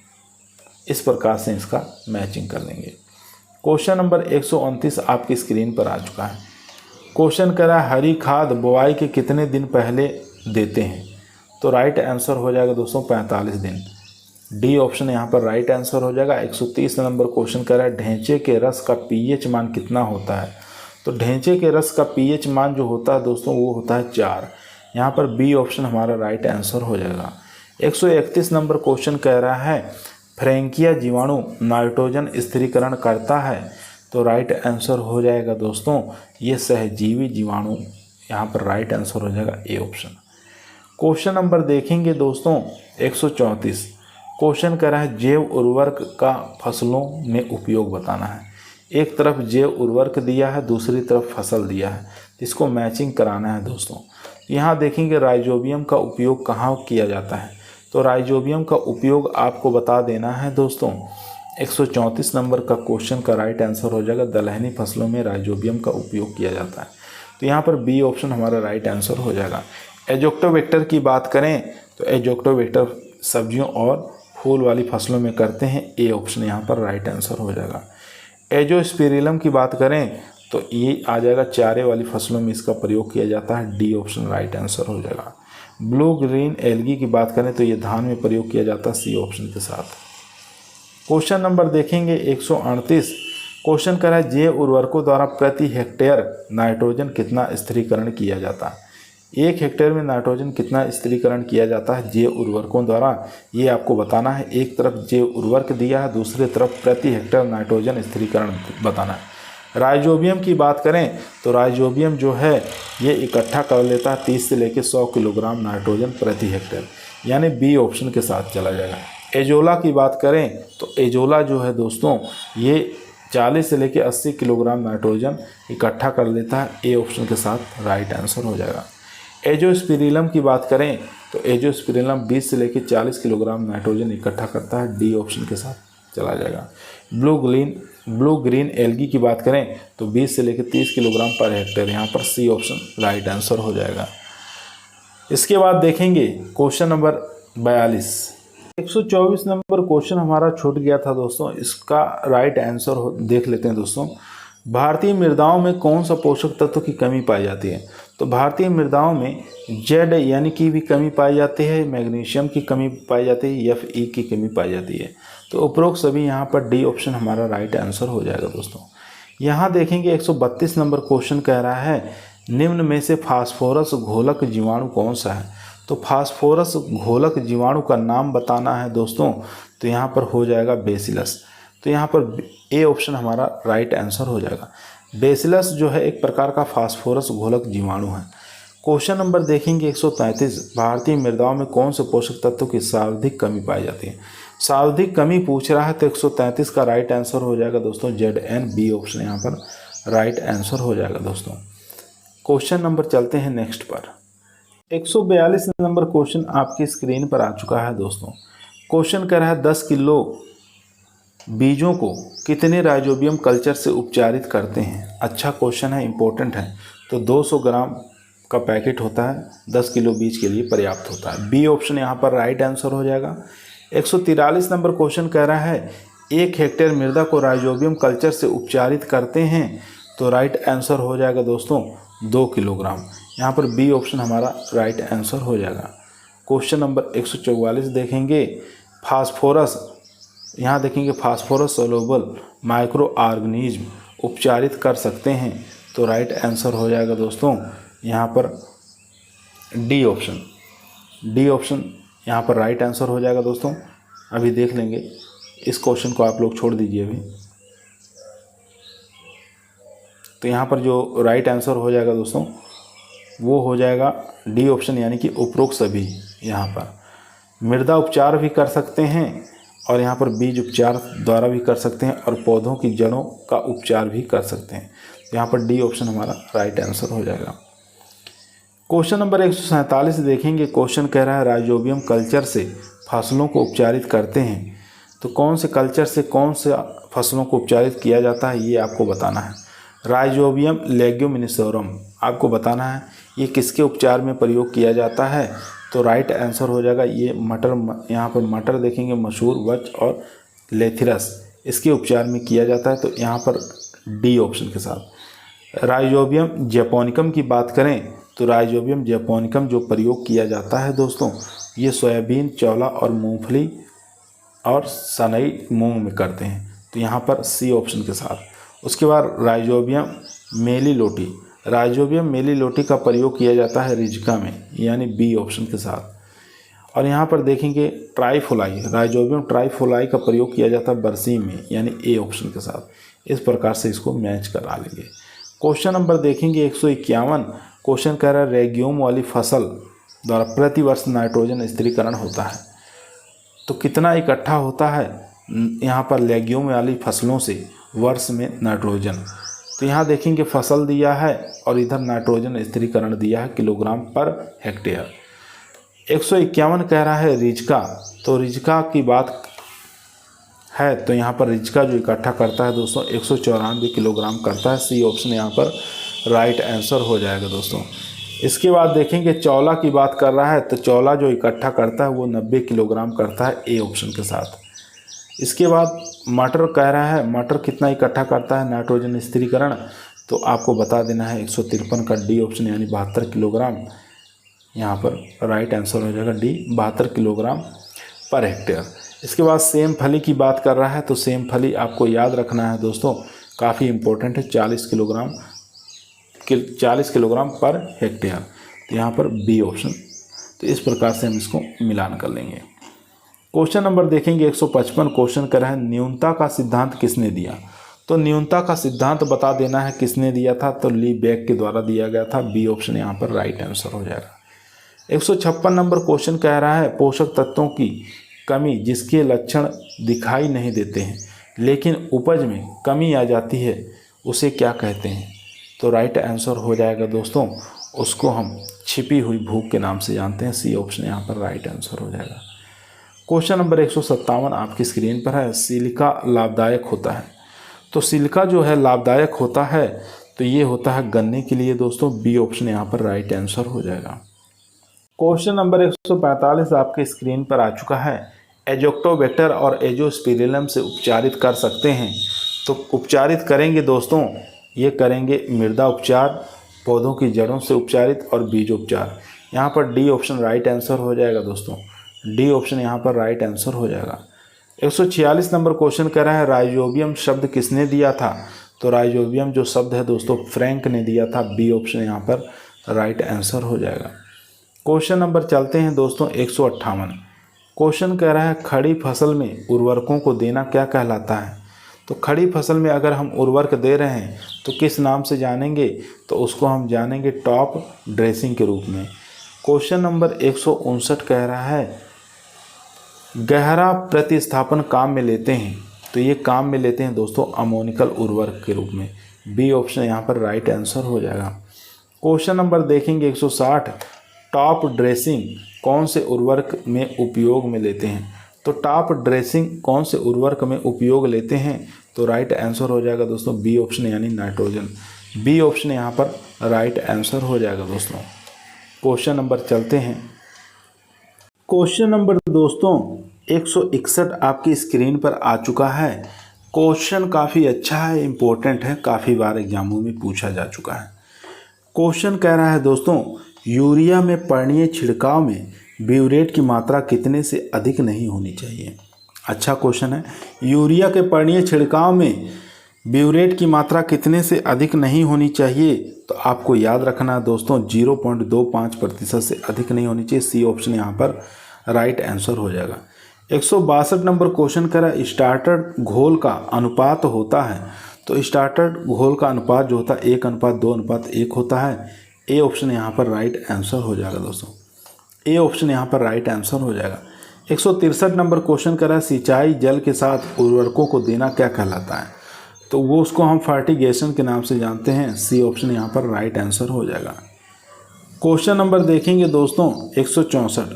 इस प्रकार से इसका मैचिंग कर लेंगे। क्वेश्चन नंबर 129 आपकी स्क्रीन पर आ चुका है। क्वेश्चन करा हरी खाद बुआई के कितने दिन पहले देते हैं? तो राइट आंसर हो जाएगा दोस्तों 45 दिन। डी ऑप्शन यहाँ पर राइट आंसर हो जाएगा। 130 नंबर क्वेश्चन कर रहा है ढेंचे के रस का पीएच मान कितना होता है? तो ढेंचे के रस का पीएच मान जो होता है दोस्तों वो होता है 4। यहाँ पर बी ऑप्शन हमारा राइट आंसर हो जाएगा। 131 नंबर क्वेश्चन कह रहा है फ्रैंकिया जीवाणु नाइट्रोजन स्थिरीकरण करता है। तो राइट आंसर हो जाएगा दोस्तों ये सहजीवी जीवाणु, यहाँ पर राइट आंसर हो जाएगा ए ऑप्शन। क्वेश्चन नंबर देखेंगे दोस्तों 134। क्वेश्चन कर रहा है जैव उर्वरक का फसलों में उपयोग बताना है। एक तरफ जैव उर्वरक दिया है, दूसरी तरफ फसल दिया है, इसको मैचिंग कराना है दोस्तों। यहाँ देखेंगे राइजोबियम का उपयोग कहाँ किया जाता है? तो राइजोबियम का उपयोग आपको बता देना है दोस्तों। 134 नंबर का क्वेश्चन का राइट आंसर हो जाएगा दलहनी फसलों में राइजोबियम का उपयोग किया जाता है। तो यहाँ पर बी ऑप्शन हमारा राइट आंसर हो जाएगा। एजोक्टोवेक्टर की बात करें तो एजोक्टोवेक्टर सब्जियों और फूल वाली फसलों में करते हैं, ए ऑप्शन यहाँ पर राइट आंसर हो जाएगा। एजोस्पिरिलम की बात करें तो ये आ जाएगा चारे वाली फसलों में इसका प्रयोग किया जाता है, डी ऑप्शन राइट आंसर हो जाएगा। ब्लू ग्रीन एल्गी की बात करें तो ये धान में प्रयोग किया जाता है, सी ऑप्शन के साथ। क्वेश्चन नंबर देखेंगे 138। क्वेश्चन कर रहा है जैव उर्वरकों द्वारा प्रति हेक्टेयर नाइट्रोजन कितना स्थिरीकरण किया जाता है? 1 हेक्टेयर में नाइट्रोजन कितना स्थिरीकरण किया जाता है जैव उर्वरकों द्वारा, ये आपको बताना है। एक तरफ जैव उर्वरक दिया है, दूसरी तरफ प्रति हेक्टेयर नाइट्रोजन स्थिरीकरण बताना है। राइजोबियम की बात करें तो राइजोबियम जो है ये इकट्ठा कर लेता है 30 से लेकर 100 किलोग्राम नाइट्रोजन प्रति हेक्टेयर, यानी बी ऑप्शन के साथ चला जाएगा। एजोला की बात करें तो एजोला जो है दोस्तों ये 40 से लेकर 80 किलोग्राम नाइट्रोजन इकट्ठा कर लेता है, ए ऑप्शन के साथ राइट आंसर हो जाएगा। एजोस्पिरिलम की बात करें तो एजोस्पिरिलम 20 से लेकर 40 किलोग्राम नाइट्रोजन इकट्ठा करता है, डी ऑप्शन के साथ चला जाएगा। ब्लू ग्रीन एल्गी की बात करें तो 20 से लेकर 30 किलोग्राम पर हेक्टेयर, यहाँ पर सी ऑप्शन राइट आंसर हो जाएगा। इसके बाद देखेंगे क्वेश्चन नंबर 42। 124 नंबर क्वेश्चन हमारा छूट गया था दोस्तों, इसका राइट आंसर देख लेते हैं दोस्तों। भारतीय मृदाओं में कौन सा पोषक तत्व की कमी पाई जाती है? तो भारतीय मृदाओं में जेड यानी कि भी कमी पाई जाती है, मैग्नीशियम की कमी पाई जाती है, Fe की कमी पाई जाती है। तो उपरोक्त सभी यहाँ पर डी ऑप्शन हमारा राइट आंसर हो जाएगा दोस्तों। यहाँ देखेंगे 132 नंबर क्वेश्चन कह रहा है निम्न में से फास्फोरस घोलक जीवाणु कौन सा है? तो फास्फोरस घोलक जीवाणु का नाम बताना है दोस्तों। तो यहाँ पर हो जाएगा बेसिलस। तो यहाँ पर ए ऑप्शन हमारा राइट आंसर हो जाएगा। बेसिलस जो है एक प्रकार का फास्फोरस घोलक जीवाणु है। क्वेश्चन नंबर देखेंगे 133। भारतीय मृदाओं में कौन से पोषक तत्वों की सर्वाधिक कमी पाई जाती है? सर्वाधिक कमी पूछ रहा है तो 133 का राइट आंसर हो जाएगा दोस्तों Zn, बी ऑप्शन यहाँ पर राइट आंसर हो जाएगा दोस्तों। क्वेश्चन नंबर चलते हैं नेक्स्ट पर। 142 नंबर क्वेश्चन आपकी स्क्रीन पर आ चुका है दोस्तों। क्वेश्चन कर रहा है 10 किलो बीजों को कितने राइजोबियम कल्चर से उपचारित करते हैं? अच्छा क्वेश्चन है, इंपॉर्टेंट है। तो 200 ग्राम का पैकेट होता है, 10 किलो बीज के लिए पर्याप्त होता है, बी ऑप्शन यहाँ पर राइट आंसर हो जाएगा। 143 नंबर क्वेश्चन कह रहा है 1 हेक्टेयर मृदा को राइजोबियम कल्चर से उपचारित करते हैं। तो राइट आंसर हो जाएगा दोस्तों 2 किलोग्राम, यहाँ पर बी ऑप्शन हमारा राइट आंसर हो जाएगा। क्वेश्चन नंबर 144 देखेंगे फास्फोरस यहाँ देखेंगे फास्फोरस सोल्यूबल माइक्रो ऑर्गेनिज्म उपचारित कर सकते हैं, तो राइट आंसर हो जाएगा दोस्तों यहाँ पर डी ऑप्शन। डी ऑप्शन यहाँ पर राइट आंसर हो जाएगा दोस्तों। अभी देख लेंगे, इस क्वेश्चन को आप लोग छोड़ दीजिए अभी। तो यहाँ पर जो राइट आंसर हो जाएगा दोस्तों वो हो जाएगा डी ऑप्शन, यानी कि उपरोक्त सभी। यहाँ पर मृदा उपचार भी कर सकते हैं और यहाँ पर बीज उपचार द्वारा भी कर सकते हैं और पौधों की जड़ों का उपचार भी कर सकते हैं। यहाँ पर डी ऑप्शन हमारा राइट आंसर हो जाएगा। क्वेश्चन नंबर 147 देखेंगे। क्वेश्चन कह रहा है राइजोबियम कल्चर से फसलों को उपचारित करते हैं, तो कौन से कल्चर से कौन से फसलों को उपचारित किया जाता है ये आपको बताना है। राइजोबियम लेग्यूमिनिसोरम आपको बताना है ये किसके उपचार में प्रयोग किया जाता है, तो राइट आंसर हो जाएगा ये मटर। यहाँ पर मटर देखेंगे, मसूर, वच और लेथिरस, इसके उपचार में किया जाता है, तो यहाँ पर डी ऑप्शन के साथ। राइजोबियम जैपोनिकम की बात करें तो राइजोबियम जैपोनिकम जो प्रयोग किया जाता है दोस्तों ये सोयाबीन, चौला और मूंगफली और सनई मूंग में करते हैं, तो यहाँ पर सी ऑप्शन के साथ। उसके बाद राइजोबियम मेलिलोटी, राइजोबियम मेलिलोटी का प्रयोग किया जाता है रिजिका में, यानी बी ऑप्शन के साथ। और यहाँ पर देखेंगे ट्राइफोलाई, राइजोबियम ट्राइफोलाई का प्रयोग किया जाता है बरसीम में, यानी ए ऑप्शन के साथ। इस प्रकार से इसको मैच करा लेंगे। क्वेश्चन नंबर देखेंगे 151। क्वेश्चन कह रहा है रेग्यूम वाली फसल द्वारा प्रतिवर्ष नाइट्रोजन स्थिरीकरण होता है, तो कितना इकट्ठा होता है यहाँ पर लेग्यूम वाली फसलों से वर्ष में नाइट्रोजन। तो यहाँ देखेंगे फसल दिया है और इधर नाइट्रोजन स्थिरीकरण दिया है किलोग्राम पर हेक्टेयर। 151 कह रहा है रिजका, तो रिजका की बात है तो यहाँ पर रिजका जो इकट्ठा करता है दोस्तों 194 किलोग्राम करता है। सी ऑप्शन यहाँ पर राइट आंसर हो जाएगा दोस्तों। इसके बाद देखेंगे चौला की बात कर रहा है, तो चौला जो इकट्ठा करता है वो 90 किलोग्राम करता है, ए ऑप्शन के साथ। इसके बाद मटर कह रहा है मटर कितना इकट्ठा करता है नाइट्रोजन स्थिरीकरण, तो आपको बता देना है 153 का डी ऑप्शन, यानी 72 किलोग्राम। यहाँ पर राइट आंसर हो जाएगा डी, 72 किलोग्राम पर हेक्टेयर। इसके बाद सेम फली की बात कर रहा है, तो सेम फली आपको याद रखना है दोस्तों, काफ़ी इंपॉर्टेंट है, 40 किलोग्राम पर हेक्टेयर, तो यहाँ पर बी ऑप्शन। तो इस प्रकार से हम इसको मिलान कर लेंगे। क्वेश्चन नंबर देखेंगे 155। क्वेश्चन कर रहा है न्यूनता का सिद्धांत किसने दिया, तो न्यूनता का सिद्धांत बता देना है किसने दिया था, तो ली बैक के द्वारा दिया गया था, बी ऑप्शन यहाँ पर राइट आंसर हो जाएगा। 156 नंबर क्वेश्चन कह रहा है पोषक तत्वों की कमी जिसके लक्षण दिखाई नहीं देते हैं लेकिन उपज में कमी आ जाती है उसे क्या कहते हैं, तो राइट आंसर हो जाएगा दोस्तों, उसको हम छिपी हुई भूख के नाम से जानते हैं। सी ऑप्शन यहाँ पर राइट आंसर हो जाएगा। क्वेश्चन नंबर 157 आपकी स्क्रीन पर है। सिलिका लाभदायक होता है, तो सिलिका जो है लाभदायक होता है तो ये होता है गन्ने के लिए दोस्तों, बी ऑप्शन यहाँ पर राइट आंसर हो जाएगा। क्वेश्चन नंबर 145 आपके स्क्रीन पर आ चुका है। एजोक्टोबैक्टर और एजोस्पिरिलम से उपचारित कर सकते हैं, तो उपचारित करेंगे दोस्तों, ये करेंगे मृदा उपचार, पौधों की जड़ों से उपचारित और बीजोपचार। यहाँ पर डी ऑप्शन राइट आंसर हो जाएगा दोस्तों, डी ऑप्शन यहाँ पर राइट आंसर हो जाएगा। 146 नंबर क्वेश्चन कह रहा है राइजोबियम शब्द किसने दिया था, तो राइजोबियम जो शब्द है दोस्तों फ्रैंक ने दिया था, बी ऑप्शन यहाँ पर राइट आंसर हो जाएगा। क्वेश्चन नंबर चलते हैं दोस्तों 158। क्वेश्चन कह रहा है खड़ी फसल में उर्वरकों को देना क्या कहलाता है, तो खड़ी फसल में अगर हम उर्वरक दे रहे हैं तो किस नाम से जानेंगे, तो उसको हम जानेंगे टॉप ड्रेसिंग के रूप में। क्वेश्चन नंबर 159 कह रहा है गहरा प्रतिस्थापन काम में लेते हैं, तो ये काम में लेते हैं दोस्तों अमोनिकल उर्वरक के रूप में, बी ऑप्शन यहाँ पर राइट आंसर हो जाएगा। क्वेश्चन नंबर देखेंगे 160। टॉप ड्रेसिंग कौन से उर्वरक में उपयोग में लेते हैं, तो टॉप ड्रेसिंग कौन से उर्वरक में उपयोग लेते हैं, तो राइट आंसर हो जाएगा दोस्तों बी ऑप्शन यानी नाइट्रोजन, बी ऑप्शन यहाँ पर राइट आंसर हो जाएगा दोस्तों। क्वेश्चन नंबर चलते हैं। क्वेश्चन नंबर दोस्तों 161 आपकी स्क्रीन पर आ चुका है। क्वेश्चन काफ़ी अच्छा है, इम्पोर्टेंट है, काफ़ी बार एग्जामों में पूछा जा चुका है। क्वेश्चन कह रहा है दोस्तों यूरिया में पर्णीय छिड़काव में ब्यूरेट की मात्रा कितने से अधिक नहीं होनी चाहिए। अच्छा क्वेश्चन है। यूरिया के पर्णीय छिड़काव में ब्यूरेट की मात्रा कितने से अधिक नहीं होनी चाहिए? तो आपको याद रखना है दोस्तों 0.25% से अधिक नहीं होनी चाहिए। सी ऑप्शन यहाँ पर राइट आंसर हो जाएगा। 162 नंबर क्वेश्चन करा, स्टार्टर घोल का अनुपात होता है। तो स्टार्टर घोल का अनुपात जो होता है 1:2:1 होता है। ए ऑप्शन यहाँ पर राइट आंसर हो जाएगा दोस्तों। ए ऑप्शन यहाँ पर राइट आंसर हो जाएगा। 163 नंबर क्वेश्चन करा, सिंचाई जल के साथ उर्वरकों को देना क्या कहलाता है? तो वो उसको हम फर्टिगेशन के नाम से जानते हैं। सी ऑप्शन यहाँ पर राइट आंसर हो जाएगा। क्वेश्चन नंबर देखेंगे दोस्तों 164।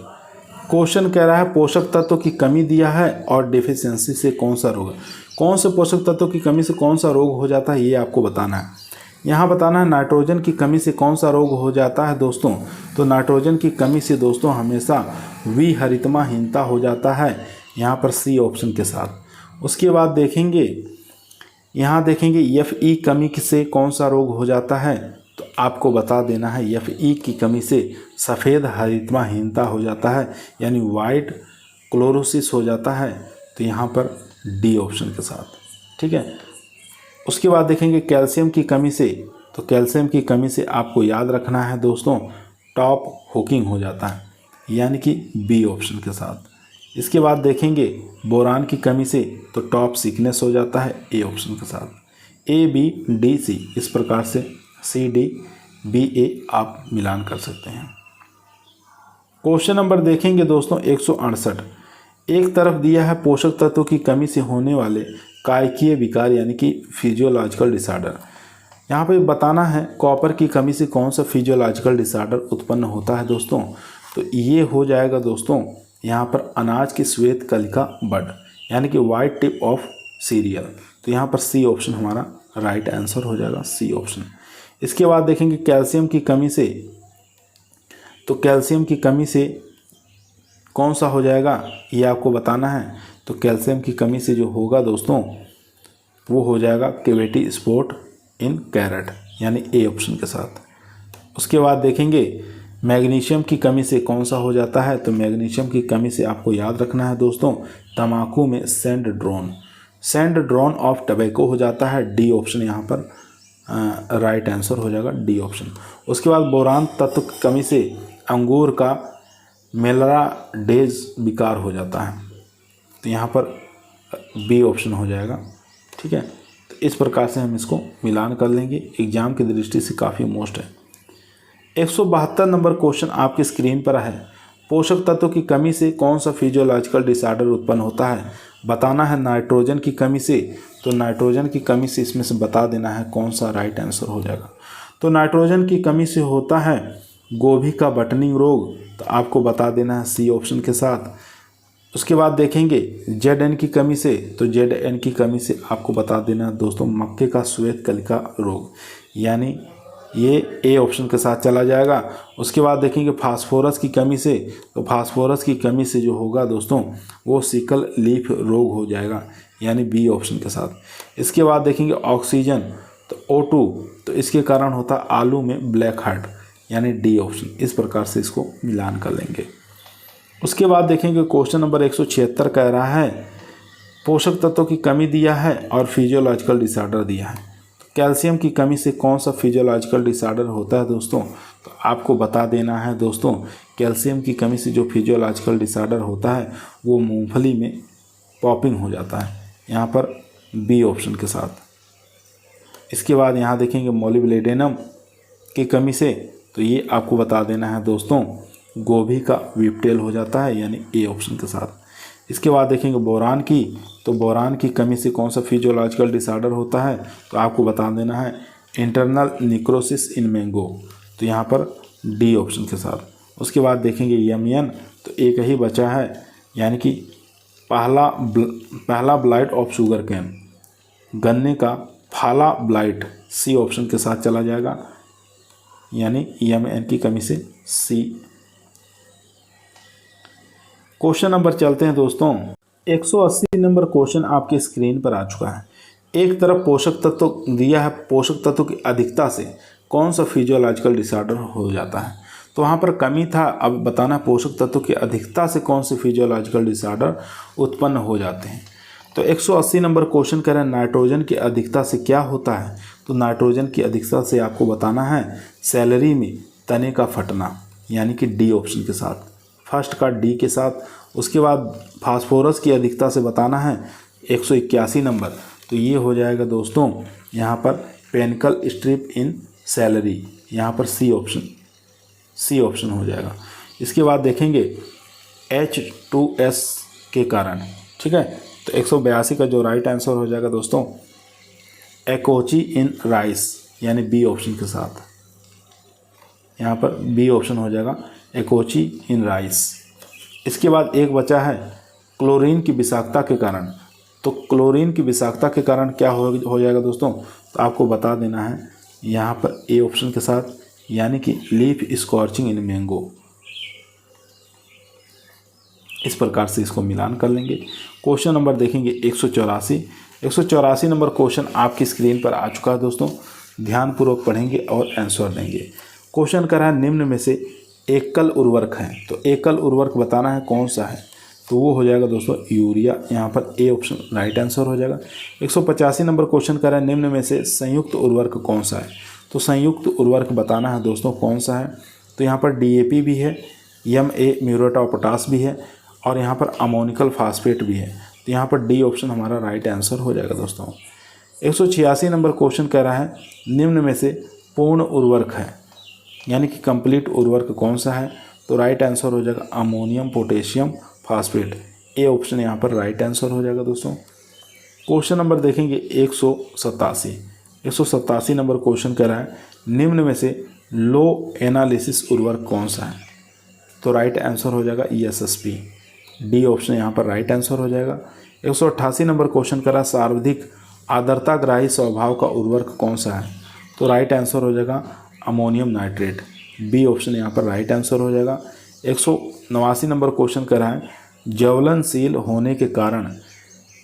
क्वेश्चन कह रहा है पोषक तत्व की कमी दिया है और डिफिशियंसी से कौन सा रोग है? कौन से पोषक तत्व की कमी से कौन सा रोग हो जाता है ये आपको बताना है। यहाँ बताना है नाइट्रोजन की कमी से कौन सा रोग हो जाता है दोस्तों। तो नाइट्रोजन की कमी से दोस्तों हमेशा विहरितमाहीनता हो जाता है, यहाँ पर सी ऑप्शन के साथ। उसके बाद देखेंगे यहाँ देखेंगे Fe कमी से कौन सा रोग हो जाता है? तो आपको बता देना है Fe की कमी से सफ़ेद हरितमाहीनता हो जाता है, यानी वाइट क्लोरोसिस हो जाता है। तो यहाँ पर डी ऑप्शन के साथ, ठीक है। उसके बाद देखेंगे कैल्शियम की कमी से। तो कैल्शियम की कमी से आपको याद रखना है दोस्तों टॉप हुकिंग हो जाता है, यानी कि बी ऑप्शन के साथ। इसके बाद देखेंगे बोरान की कमी से, तो टॉप सिकनेस हो जाता है ए ऑप्शन के साथ। ए बी डी सी, इस प्रकार से सी डी बी ए आप मिलान कर सकते हैं। क्वेश्चन नंबर देखेंगे दोस्तों 168। एक तरफ दिया है पोषक तत्वों की कमी से होने वाले कायकीय विकार यानी कि फिजियोलॉजिकल डिसऑर्डर। यहाँ पे बताना है कॉपर की कमी से कौन सा फिजियोलॉजिकल डिसऑर्डर उत्पन्न होता है दोस्तों। तो ये हो जाएगा दोस्तों यहाँ पर अनाज की श्वेत कलिका बड, यानी कि वाइट टिप ऑफ सीरियल। तो यहाँ पर सी ऑप्शन हमारा राइट आंसर हो जाएगा, सी ऑप्शन। इसके बाद देखेंगे कैल्शियम की कमी से। तो कैल्शियम की कमी से कौन सा हो जाएगा ये आपको बताना है। तो कैल्शियम की कमी से जो होगा दोस्तों वो हो जाएगा कैविटी स्पॉट इन कैरेट, यानी ए ऑप्शन के साथ। उसके बाद देखेंगे मैग्नीशियम की कमी से कौन सा हो जाता है। तो मैग्नीशियम की कमी से आपको याद रखना है दोस्तों तंबाकू में सेंड ड्रोन ऑफ टबैको हो जाता है। डी ऑप्शन यहाँ पर राइट आंसर हो जाएगा, डी ऑप्शन। उसके बाद बोरान तत्व की कमी से अंगूर का मेलाराडेज विकार हो जाता है। तो यहाँ पर बी ऑप्शन हो जाएगा, ठीक है। तो इस प्रकार से हम इसको मिलान कर लेंगे, एग्जाम की दृष्टि से काफ़ी मोस्ट है। 172 नंबर क्वेश्चन आपकी स्क्रीन पर है। पोषक तत्वों की कमी से कौन सा फिजियोलॉजिकल डिसऑर्डर उत्पन्न होता है? बताना है नाइट्रोजन की कमी से। तो नाइट्रोजन की कमी से इसमें से बता देना है कौन सा राइट आंसर हो जाएगा। तो नाइट्रोजन की कमी से होता है गोभी का बटनिंग रोग। तो आपको बता देना है सी ऑप्शन के साथ। उसके बाद देखेंगे Zn की कमी से। तो Zn की कमी से आपको बता देना है दोस्तों मक्के का श्वेत कलिका रोग, यानी ये ए ऑप्शन के साथ चला जाएगा। उसके बाद देखेंगे फास्फोरस की कमी से। तो फास्फोरस की कमी से जो होगा दोस्तों वो सिकल लीफ रोग हो जाएगा, यानी बी ऑप्शन के साथ। इसके बाद देखेंगे ऑक्सीजन, तो O2, तो इसके कारण होता है आलू में ब्लैक हार्ट, यानी डी ऑप्शन। इस प्रकार से इसको मिलान कर लेंगे। उसके बाद देखेंगे क्वेश्चन नंबर 176 कह रहा है पोषक तत्वों की कमी दिया है और फिजियोलॉजिकल डिसऑर्डर दिया है। कैल्शियम की कमी से कौन सा फिजियोलॉजिकल डिसऑर्डर होता है दोस्तों? तो आपको बता देना है दोस्तों कैल्शियम की कमी से जो फिजियोलॉजिकल डिसऑर्डर होता है वो मूंगफली में पॉपिंग हो जाता है, यहाँ पर बी ऑप्शन के साथ। इसके बाद यहाँ देखेंगे मोलिब्डेनम की कमी से। तो ये आपको बता देना है दोस्तों गोभी का विपटेल हो जाता है, यानी ए ऑप्शन के साथ। इसके बाद देखेंगे बोरान की। तो बोरान की कमी से कौन सा फिजियोलॉजिकल डिसऑर्डर होता है? तो आपको बता देना है इंटरनल निक्रोसिस इन मैंगो। तो यहाँ पर डी ऑप्शन के साथ। उसके बाद देखेंगे यमियन, तो एक ही बचा है, यानी कि पहला ब्लाइट ऑफ शुगर कैन, गन्ने का फाला ब्लाइट, सी ऑप्शन के साथ चला जाएगा, यानी यमियन की कमी से सी। क्वेश्चन नंबर चलते हैं दोस्तों 180 नंबर क्वेश्चन आपके स्क्रीन पर आ चुका है। एक तरफ पोषक तत्व दिया है, पोषक तत्व की अधिकता से कौन सा फिजियोलॉजिकल डिसऑर्डर हो जाता है? तो वहाँ पर कमी था। अब बताना पोषक तत्वों की अधिकता से कौन से फिजियोलॉजिकल डिसऑर्डर उत्पन्न हो जाते हैं। तो 180 नंबर क्वेश्चन कह रहे हैं नाइट्रोजन की अधिकता से क्या होता है। तो नाइट्रोजन की अधिकता से आपको बताना है सैलरी में तने का फटना, यानी कि डी ऑप्शन के साथ, फर्स्ट का डी के साथ। उसके बाद फास्फोरस की अधिकता से बताना है 181 नंबर, तो ये हो जाएगा दोस्तों यहाँ पर पेनिकल स्ट्रिप इन सैलरी, यहाँ पर सी ऑप्शन हो जाएगा। इसके बाद देखेंगे H2S के कारण, ठीक है। तो 182 का जो राइट आंसर हो जाएगा दोस्तों एकोची इन राइस, यानी बी ऑप्शन के साथ, यहाँ पर बी ऑप्शन हो जाएगा एकोची इन राइस। इसके बाद एक बचा है क्लोरीन की विषाक्तता के कारण। तो क्लोरीन की विषाक्तता के कारण क्या हो जाएगा दोस्तों, तो आपको बता देना है यहाँ पर ए ऑप्शन के साथ, यानी कि लीफ स्कॉर्चिंग इन मैंगो। इस प्रकार से इसको मिलान कर लेंगे। क्वेश्चन नंबर देखेंगे 184 नंबर क्वेश्चन आपकी स्क्रीन पर आ चुका है दोस्तों, ध्यानपूर्वक पढ़ेंगे और आंसर देंगे। क्वेश्चन कर रहा है निम्न में से एकल उर्वरक है, तो एकल उर्वरक बताना है कौन सा है, तो वो हो जाएगा दोस्तों यूरिया, यहाँ पर ए ऑप्शन राइट आंसर हो जाएगा। 185 नंबर क्वेश्चन कर रहा है निम्न में से संयुक्त उर्वरक कौन सा है, तो संयुक्त उर्वरक बताना है दोस्तों कौन सा है। तो यहाँ पर DAP भी है, MA म्यूरेट ऑफ पोटाश भी है, और यहाँ पर अमोनिकल फास्फेट भी है। तो यहाँ पर डी ऑप्शन हमारा राइट आंसर हो जाएगा दोस्तों। 186 नंबर क्वेश्चन कह रहा है निम्न में से पूर्ण उर्वरक है, यानी कि कंप्लीट उर्वरक कौन सा है, तो राइट आंसर हो जाएगा ammonium potassium phosphate, A option यहाँ पर राइट आंसर हो जाएगा दोस्तों। क्वेश्चन नंबर देखेंगे 187 नंबर क्वेश्चन कह रहा है निम्न में से लो एनालिसिस उर्वरक कौन सा है, तो राइट आंसर हो जाएगा ESSP, डी ऑप्शन यहाँ पर राइट आंसर हो जाएगा। 188 नंबर क्वेश्चन कर रहा है सर्वाधिक आर्द्रताग्राही स्वभाव का उर्वरक कौन सा है, तो राइट आंसर हो जाएगा अमोनियम नाइट्रेट, बी ऑप्शन यहाँ पर राइट आंसर हो जाएगा। 189 नंबर क्वेश्चन कर रहा है ज्वलनशील होने के कारण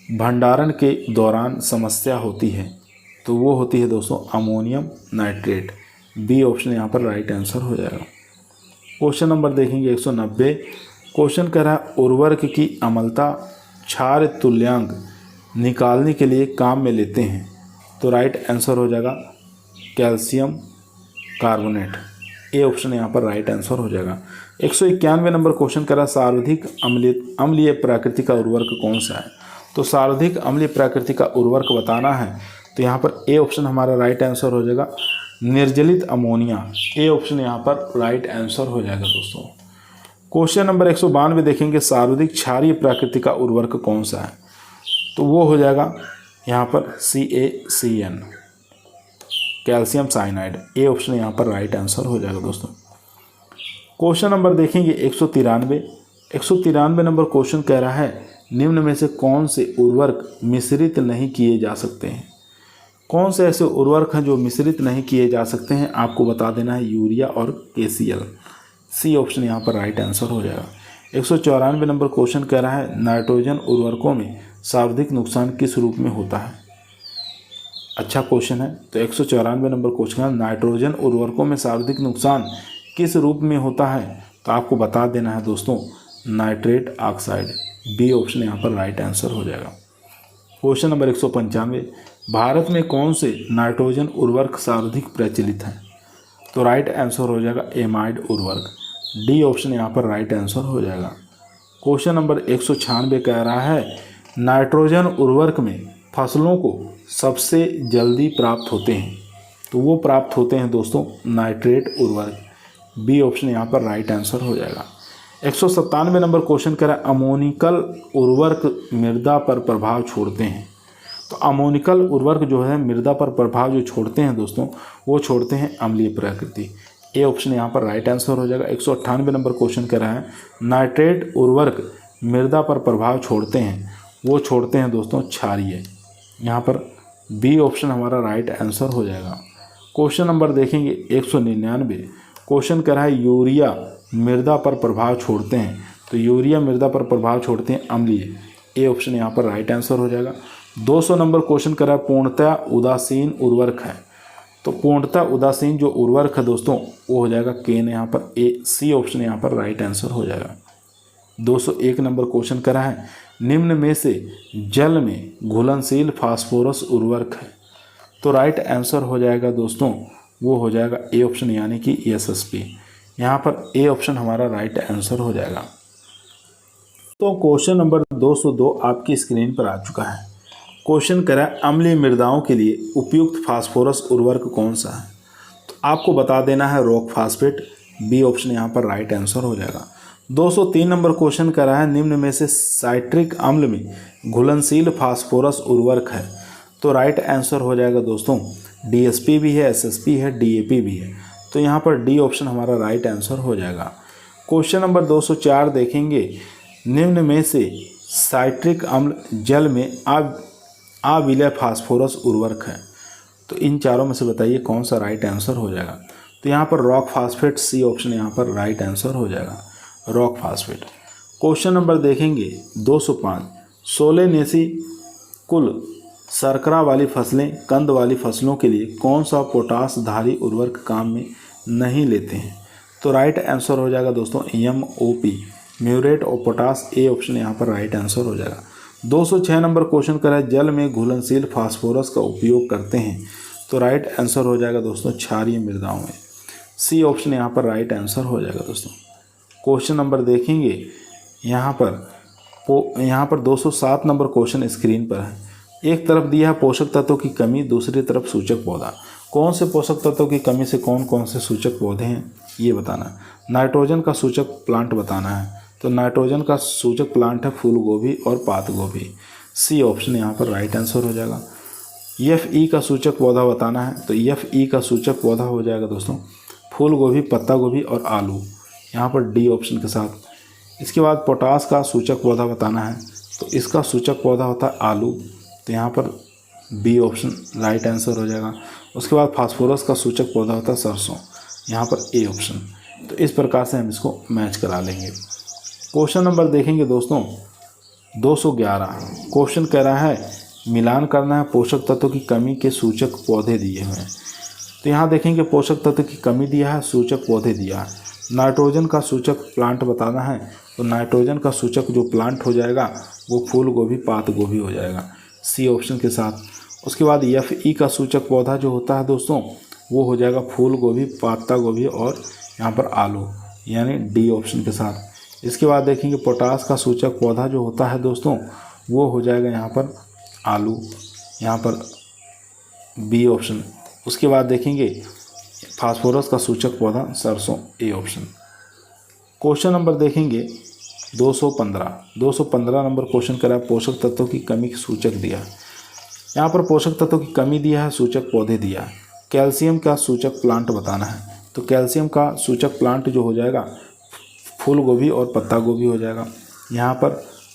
भंडारण के दौरान समस्या होती है, तो वो होती है दोस्तों अमोनियम नाइट्रेट, बी ऑप्शन यहाँ पर राइट आंसर हो जाएगा। क्वेश्चन नंबर देखेंगे 190, क्वेश्चन कह रहा है उर्वरक की अम्लता क्षार तुल्यांक निकालने के लिए काम में लेते हैं, तो राइट आंसर हो जाएगा कैल्शियम कार्बोनेट, ए ऑप्शन यहाँ पर राइट आंसर हो जाएगा। 191 नंबर क्वेश्चन कह रहा है सर्वाधिक अम्लीय प्रकृति का उर्वरक कौन सा है, तो सर्वाधिक अम्लीय प्रकृति का उर्वरक बताना है, तो यहाँ पर ए ऑप्शन हमारा राइट आंसर हो जाएगा निर्जलित अमोनिया, ए ऑप्शन यहाँ पर राइट आंसर हो जाएगा दोस्तों। क्वेश्चन नंबर 192 देखेंगे सर्वाधिक क्षारीय प्रकृति का उर्वरक कौन सा है, तो वो हो जाएगा यहाँ पर CaCN, calcium cyanide, A option यहाँ पर राइट आंसर हो जाएगा दोस्तों। क्वेश्चन नंबर देखेंगे 193 नंबर क्वेश्चन कह रहा है निम्न में से कौन से उर्वरक मिश्रित नहीं किए जा सकते हैं, कौन से ऐसे उर्वरक हैं जो मिश्रित नहीं किए जा सकते हैं, आपको बता देना है यूरिया और KCl, सी ऑप्शन यहाँ पर राइट आंसर हो जाएगा। 194 नंबर क्वेश्चन कह रहा है नाइट्रोजन उर्वरकों में सर्वाधिक नुकसान किस रूप में होता है, अच्छा क्वेश्चन है। तो 194 नंबर क्वेश्चन है नाइट्रोजन उर्वरकों में सर्वाधिक नुकसान किस रूप में होता है, तो आपको बता देना है दोस्तों नाइट्रेट ऑक्साइड, बी ऑप्शन यहाँ पर राइट आंसर हो जाएगा। क्वेश्चन नंबर 195, भारत में कौन से नाइट्रोजन उर्वरक सर्वाधिक प्रचलित हैं, तो राइट आंसर हो जाएगा एमाइड उर्वरक, डी ऑप्शन यहाँ पर राइट आंसर हो जाएगा। क्वेश्चन नंबर 196 कह रहा है नाइट्रोजन उर्वरक में फसलों को सबसे जल्दी प्राप्त होते हैं, तो वो प्राप्त होते हैं दोस्तों नाइट्रेट उर्वरक, बी ऑप्शन यहाँ पर राइट आंसर हो जाएगा। 197 नंबर क्वेश्चन कह रहा है अमोनिकल उर्वरक मृदा पर प्रभाव छोड़ते हैं, तो अमोनिकल उर्वरक जो है मृदा पर प्रभाव जो छोड़ते हैं दोस्तों वो छोड़ते हैं अम्लीय प्रकृति, ए ऑप्शन यहाँ पर राइट आंसर हो जाएगा। 198 नंबर क्वेश्चन कह रहा है नाइट्रेट उर्वरक मृदा पर प्रभाव छोड़ते हैं, वो छोड़ते हैं दोस्तों क्षारीय, यहाँ पर बी ऑप्शन हमारा राइट आंसर हो जाएगा। क्वेश्चन नंबर देखेंगे 199, क्वेश्चन कह रहा है यूरिया मृदा पर प्रभाव छोड़ते हैं, तो यूरिया मृदा पर प्रभाव छोड़ते हैं अम्लीय, ए ऑप्शन यहाँ पर राइट आंसर हो जाएगा। 200 नंबर क्वेश्चन कर रहा है पूर्णतः उदासीन उर्वरक है, तो पूर्णतः उदासीन जो उर्वरक है दोस्तों वो हो जाएगा केन, यहाँ पर ए, सी ऑप्शन यहाँ पर राइट आंसर हो जाएगा। 201 नंबर क्वेश्चन करा है, निम्न में से जल में घुलनशील फास्फोरस उर्वरक है। तो राइट आंसर हो जाएगा दोस्तों वो हो जाएगा ए ऑप्शन यानी कि एसएसपी। यहाँ पर ए ऑप्शन हमारा राइट आंसर हो जाएगा। तो क्वेश्चन नंबर 202 आपकी स्क्रीन पर आ चुका है। क्वेश्चन करा अम्लीय मृदाओं के लिए उपयुक्त फास्फोरस उर्वरक कौन सा है। तो आपको बता देना है रॉक फास्फेट, बी ऑप्शन यहाँ पर राइट आंसर हो जाएगा। 203 नंबर क्वेश्चन करा है, निम्न में से साइट्रिक अम्ल में घुलनशील फास्फोरस उर्वरक है। तो राइट आंसर हो जाएगा दोस्तों डीएसपी भी है, एसएसपी है, डीएपी भी है। तो यहाँ पर डी ऑप्शन हमारा राइट आंसर हो जाएगा। क्वेश्चन नंबर 204 देखेंगे, निम्न में से साइट्रिक अम्ल जल में अविलय फास्फोरस उर्वरक है। तो इन चारों में से बताइए कौन सा राइट आंसर हो जाएगा। तो यहाँ पर रॉक फास्फेट, सी ऑप्शन यहाँ पर राइट आंसर हो जाएगा, रॉक फास्फेट। क्वेश्चन नंबर देखेंगे 205, सोलेनेसी कुल शर्करा वाली फसलें कंद वाली फसलों के लिए कौन सा पोटास धारी उर्वरक काम में नहीं लेते हैं। तो राइट आंसर हो जाएगा दोस्तों MOP, म्यूरेट और पोटास, ए ऑप्शन यहाँ पर राइट आंसर हो जाएगा। 206 नंबर क्वेश्चन करा है, जल में घुलनशील फास्फोरस का उपयोग करते हैं। तो राइट आंसर हो जाएगा दोस्तों क्षारीय मृदाओं में, सी ऑप्शन यहाँ पर राइट आंसर हो जाएगा दोस्तों। क्वेश्चन नंबर देखेंगे यहाँ पर 207 नंबर क्वेश्चन स्क्रीन पर है। एक तरफ दिया है पोषक तत्वों की कमी, दूसरी तरफ सूचक पौधा। कौन से पोषक तत्वों की कमी से कौन कौन से सूचक पौधे हैं ये बताना। नाइट्रोजन का सूचक प्लांट बताना है। तो नाइट्रोजन का सूचक प्लांट है फूल गोभी और पात गोभी, सी ऑप्शन यहाँ पर राइट आंसर हो जाएगा। FE का सूचक पौधा बताना है। तो FE का सूचक पौधा हो जाएगा दोस्तों फूल गोभी, पत्ता गोभी और आलू, यहाँ पर डी ऑप्शन के साथ। इसके बाद पोटास का सूचक पौधा बताना है। तो इसका सूचक पौधा होता है आलू, तो यहाँ पर बी ऑप्शन राइट आंसर हो जाएगा। उसके बाद फास्फोरस का सूचक पौधा होता है सरसों, यहाँ पर ए ऑप्शन। तो इस प्रकार से हम इसको मैच करा लेंगे। क्वेश्चन नंबर देखेंगे दोस्तों 211। क्वेश्चन कह रहा है मिलान करना है पोषक तत्वों की कमी के सूचक पौधे दिए हुए हैं। तो यहाँ देखेंगे पोषक तत्व की कमी दिया है, सूचक पौधे दिया है। नाइट्रोजन का सूचक प्लांट बताना है। तो नाइट्रोजन का सूचक जो प्लांट हो जाएगा वो फूल गोभी, पात गोभी हो जाएगा, सी ऑप्शन के साथ। उसके बाद FE का सूचक पौधा जो होता है दोस्तों वो हो जाएगा फूल गोभी, पत्ता गोभी और यहाँ पर आलू, यानी डी ऑप्शन के साथ। इसके बाद देखेंगे पोटास का सूचक पौधा जो होता है दोस्तों वो हो जाएगा यहाँ पर आलू, यहाँ पर बी ऑप्शन। उसके बाद देखेंगे फास्फोरस का सूचक पौधा सरसों, ए ऑप्शन। क्वेश्चन नंबर देखेंगे 215 नंबर क्वेश्चन करा पोषक तत्वों की कमी का सूचक दिया। यहाँ पर पोषक तत्वों की कमी दिया है, सूचक पौधे दिया है। कैल्शियम का सूचक प्लांट बताना है। तो कैल्शियम का सूचक प्लांट जो हो जाएगा फूल गोभी और पत्ता गोभी हो जाएगा, यहाँ पर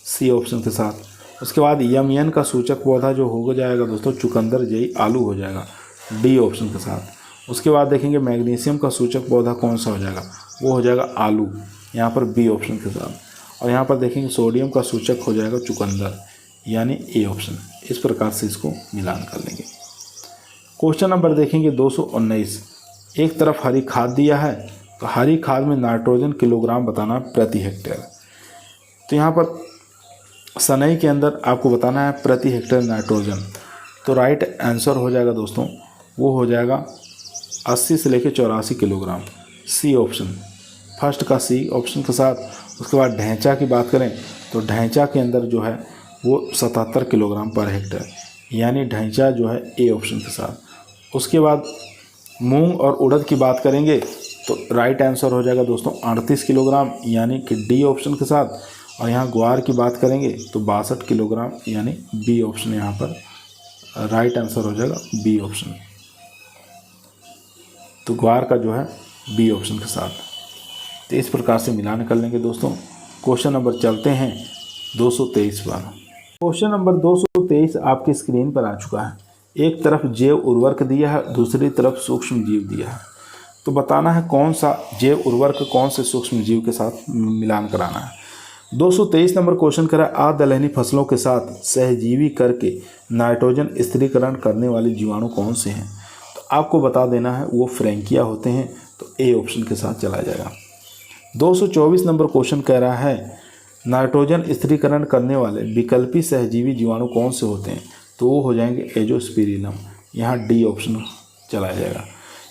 सी ऑप्शन के साथ। उसके बाद MN का सूचक पौधा जो हो जाएगा दोस्तों चुकंदर, जई, आलू हो जाएगा, डी ऑप्शन के साथ। उसके बाद देखेंगे मैग्नीशियम का सूचक पौधा कौन सा हो जाएगा, वो हो जाएगा आलू, यहाँ पर बी ऑप्शन के साथ। और यहाँ पर देखेंगे सोडियम का सूचक हो जाएगा चुकंदर, यानी ए ऑप्शन। इस प्रकार से इसको मिलान कर लेंगे। क्वेश्चन नंबर देखेंगे 219। एक तरफ हरी खाद दिया है, तो हरी खाद में नाइट्रोजन किलोग्राम बताना प्रति हेक्टेयर। तो यहाँ पर सनई के अंदर आपको बताना है प्रति हेक्टेयर नाइट्रोजन। तो राइट आंसर हो जाएगा दोस्तों वो हो जाएगा 80 से लेकर 84 किलोग्राम, सी ऑप्शन, फर्स्ट का सी ऑप्शन के साथ। उसके बाद ढैंचा की बात करें तो ढैंचा के अंदर जो है वो 77 किलोग्राम पर हेक्टेयर, यानी ढैंचा जो है ए ऑप्शन के साथ। उसके बाद मूंग और उड़द की बात करेंगे तो राइट आंसर हो जाएगा दोस्तों 38 किलोग्राम, यानी कि डी ऑप्शन के साथ। और यहाँ ग्वार की बात करेंगे तो 62 किलोग्राम, यानी बी ऑप्शन यहाँ पर राइट आंसर हो जाएगा, बी ऑप्शन। तो ग्वार का जो है बी ऑप्शन के साथ। तो इस प्रकार से मिलान कर लेंगे दोस्तों। क्वेश्चन नंबर चलते हैं 223 पर। क्वेश्चन नंबर 223 आपकी स्क्रीन पर आ चुका है। एक तरफ जैव उर्वरक दिया है, दूसरी तरफ सूक्ष्म जीव दिया है। तो बताना है कौन सा जैव उर्वरक कौन से सूक्ष्म जीव के साथ मिलान कराना है। 223 नंबर क्वेश्चन करा अदलहनी फसलों के साथ सहजीवी करके नाइट्रोजन स्थिरीकरण करने वाले जीवाणु कौन से हैं। तो आपको बता देना है वो फ्रैंकिया होते हैं, तो ए ऑप्शन के साथ चला जाएगा। 224 नंबर क्वेश्चन कह रहा है नाइट्रोजन स्थिरीकरण करने वाले विकल्पी सहजीवी जीवाणु कौन से होते हैं, तो वो हो जाएंगे एजोस्पिरिलम, यहाँ डी ऑप्शन चला जाएगा।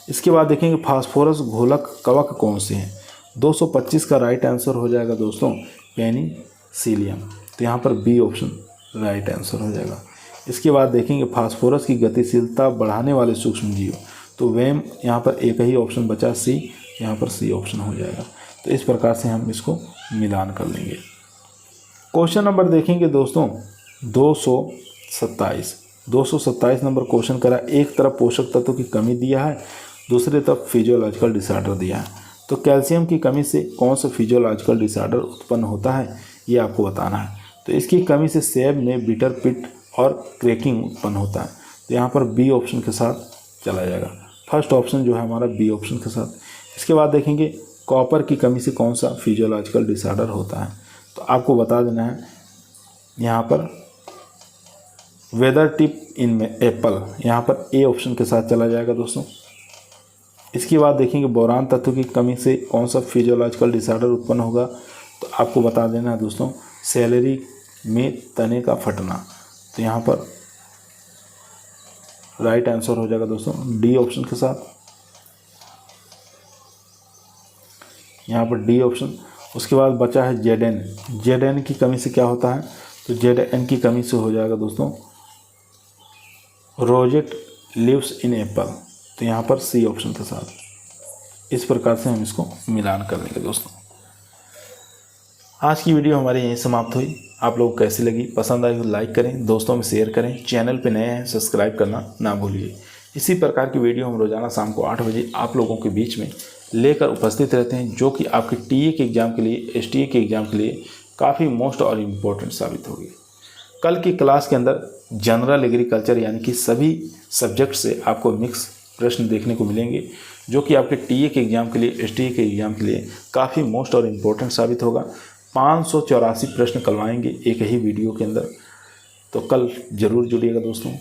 इसके बाद देखेंगे फास्फोरस घोलक कवक कौन से हैं, 225 का राइट आंसर हो जाएगा दोस्तों पेनिसिलियम, तो यहाँ पर बी ऑप्शन राइट आंसर हो जाएगा। इसके बाद देखेंगे फास्फोरस की गतिशीलता बढ़ाने वाले सूक्ष्म जीव, तो वेम यहाँ पर एक ही ऑप्शन बचा सी, यहाँ पर सी ऑप्शन हो जाएगा। तो इस प्रकार से हम इसको मिलान कर लेंगे। क्वेश्चन नंबर देखेंगे दोस्तों 227 नंबर क्वेश्चन करा, एक तरफ पोषक तत्व की कमी दिया है, दूसरी तरफ फिजियोलॉजिकल डिसऑर्डर दिया है, तो कैल्शियम की कमी से कौन सा फिजियोलॉजिकल डिसऑर्डर उत्पन्न होता है ये आपको बताना है। तो इसकी कमी से सेब में बिटर पिट और क्रैकिंग उत्पन्न होता है, तो यहाँ पर बी ऑप्शन के साथ चला जाएगा। फर्स्ट ऑप्शन जो है हमारा बी ऑप्शन के साथ। इसके बाद देखेंगे कॉपर की कमी से कौन सा फिजियोलॉजिकल डिसऑर्डर होता है, तो आपको बता देना है यहाँ पर वेदर टिप इन एप्पल, यहाँ पर ए ऑप्शन के साथ चला जाएगा दोस्तों। इसके बाद देखेंगे बोरान तत्व की कमी से कौन सा फिजियोलॉजिकल डिसऑर्डर उत्पन्न होगा, तो आपको बता देना है दोस्तों सेलेरी में तने का फटना, तो यहाँ पर राइट आंसर हो जाएगा दोस्तों डी ऑप्शन के साथ, यहाँ पर डी ऑप्शन। उसके बाद बचा है जेड की कमी से क्या होता है, तो जेड की कमी से हो जाएगा दोस्तों रोजेट लिव्स इन एप्पल, तो यहाँ पर सी ऑप्शन के साथ। इस प्रकार से हम इसको मिलान कर लेंगे दोस्तों। आज की वीडियो हमारी यहीं समाप्त हुई। आप लोग कैसी लगी, पसंद आई तो लाइक करें, दोस्तों में शेयर करें, चैनल पे नए हैं सब्सक्राइब करना ना भूलिए। इसी प्रकार की वीडियो हम रोजाना शाम को 8 बजे आप लोगों के बीच में लेकर उपस्थित रहते हैं, जो कि आपके टीए के एग्ज़ाम के लिए, एसटीए के एग्ज़ाम के लिए काफ़ी मोस्ट और इम्पोर्टेंट साबित होगी। कल की क्लास के अंदर जनरल एग्रीकल्चर यानी कि सभी सब्जेक्ट से आपको मिक्स प्रश्न देखने को मिलेंगे, जो कि आपके टीए के एग्ज़ाम के लिए, एसटीए के एग्ज़ाम के लिए काफ़ी मोस्ट और इम्पोर्टेंट साबित होगा। 584 प्रश्न करवाएंगे एक ही वीडियो के अंदर, तो कल ज़रूर जुड़िएगा दोस्तों।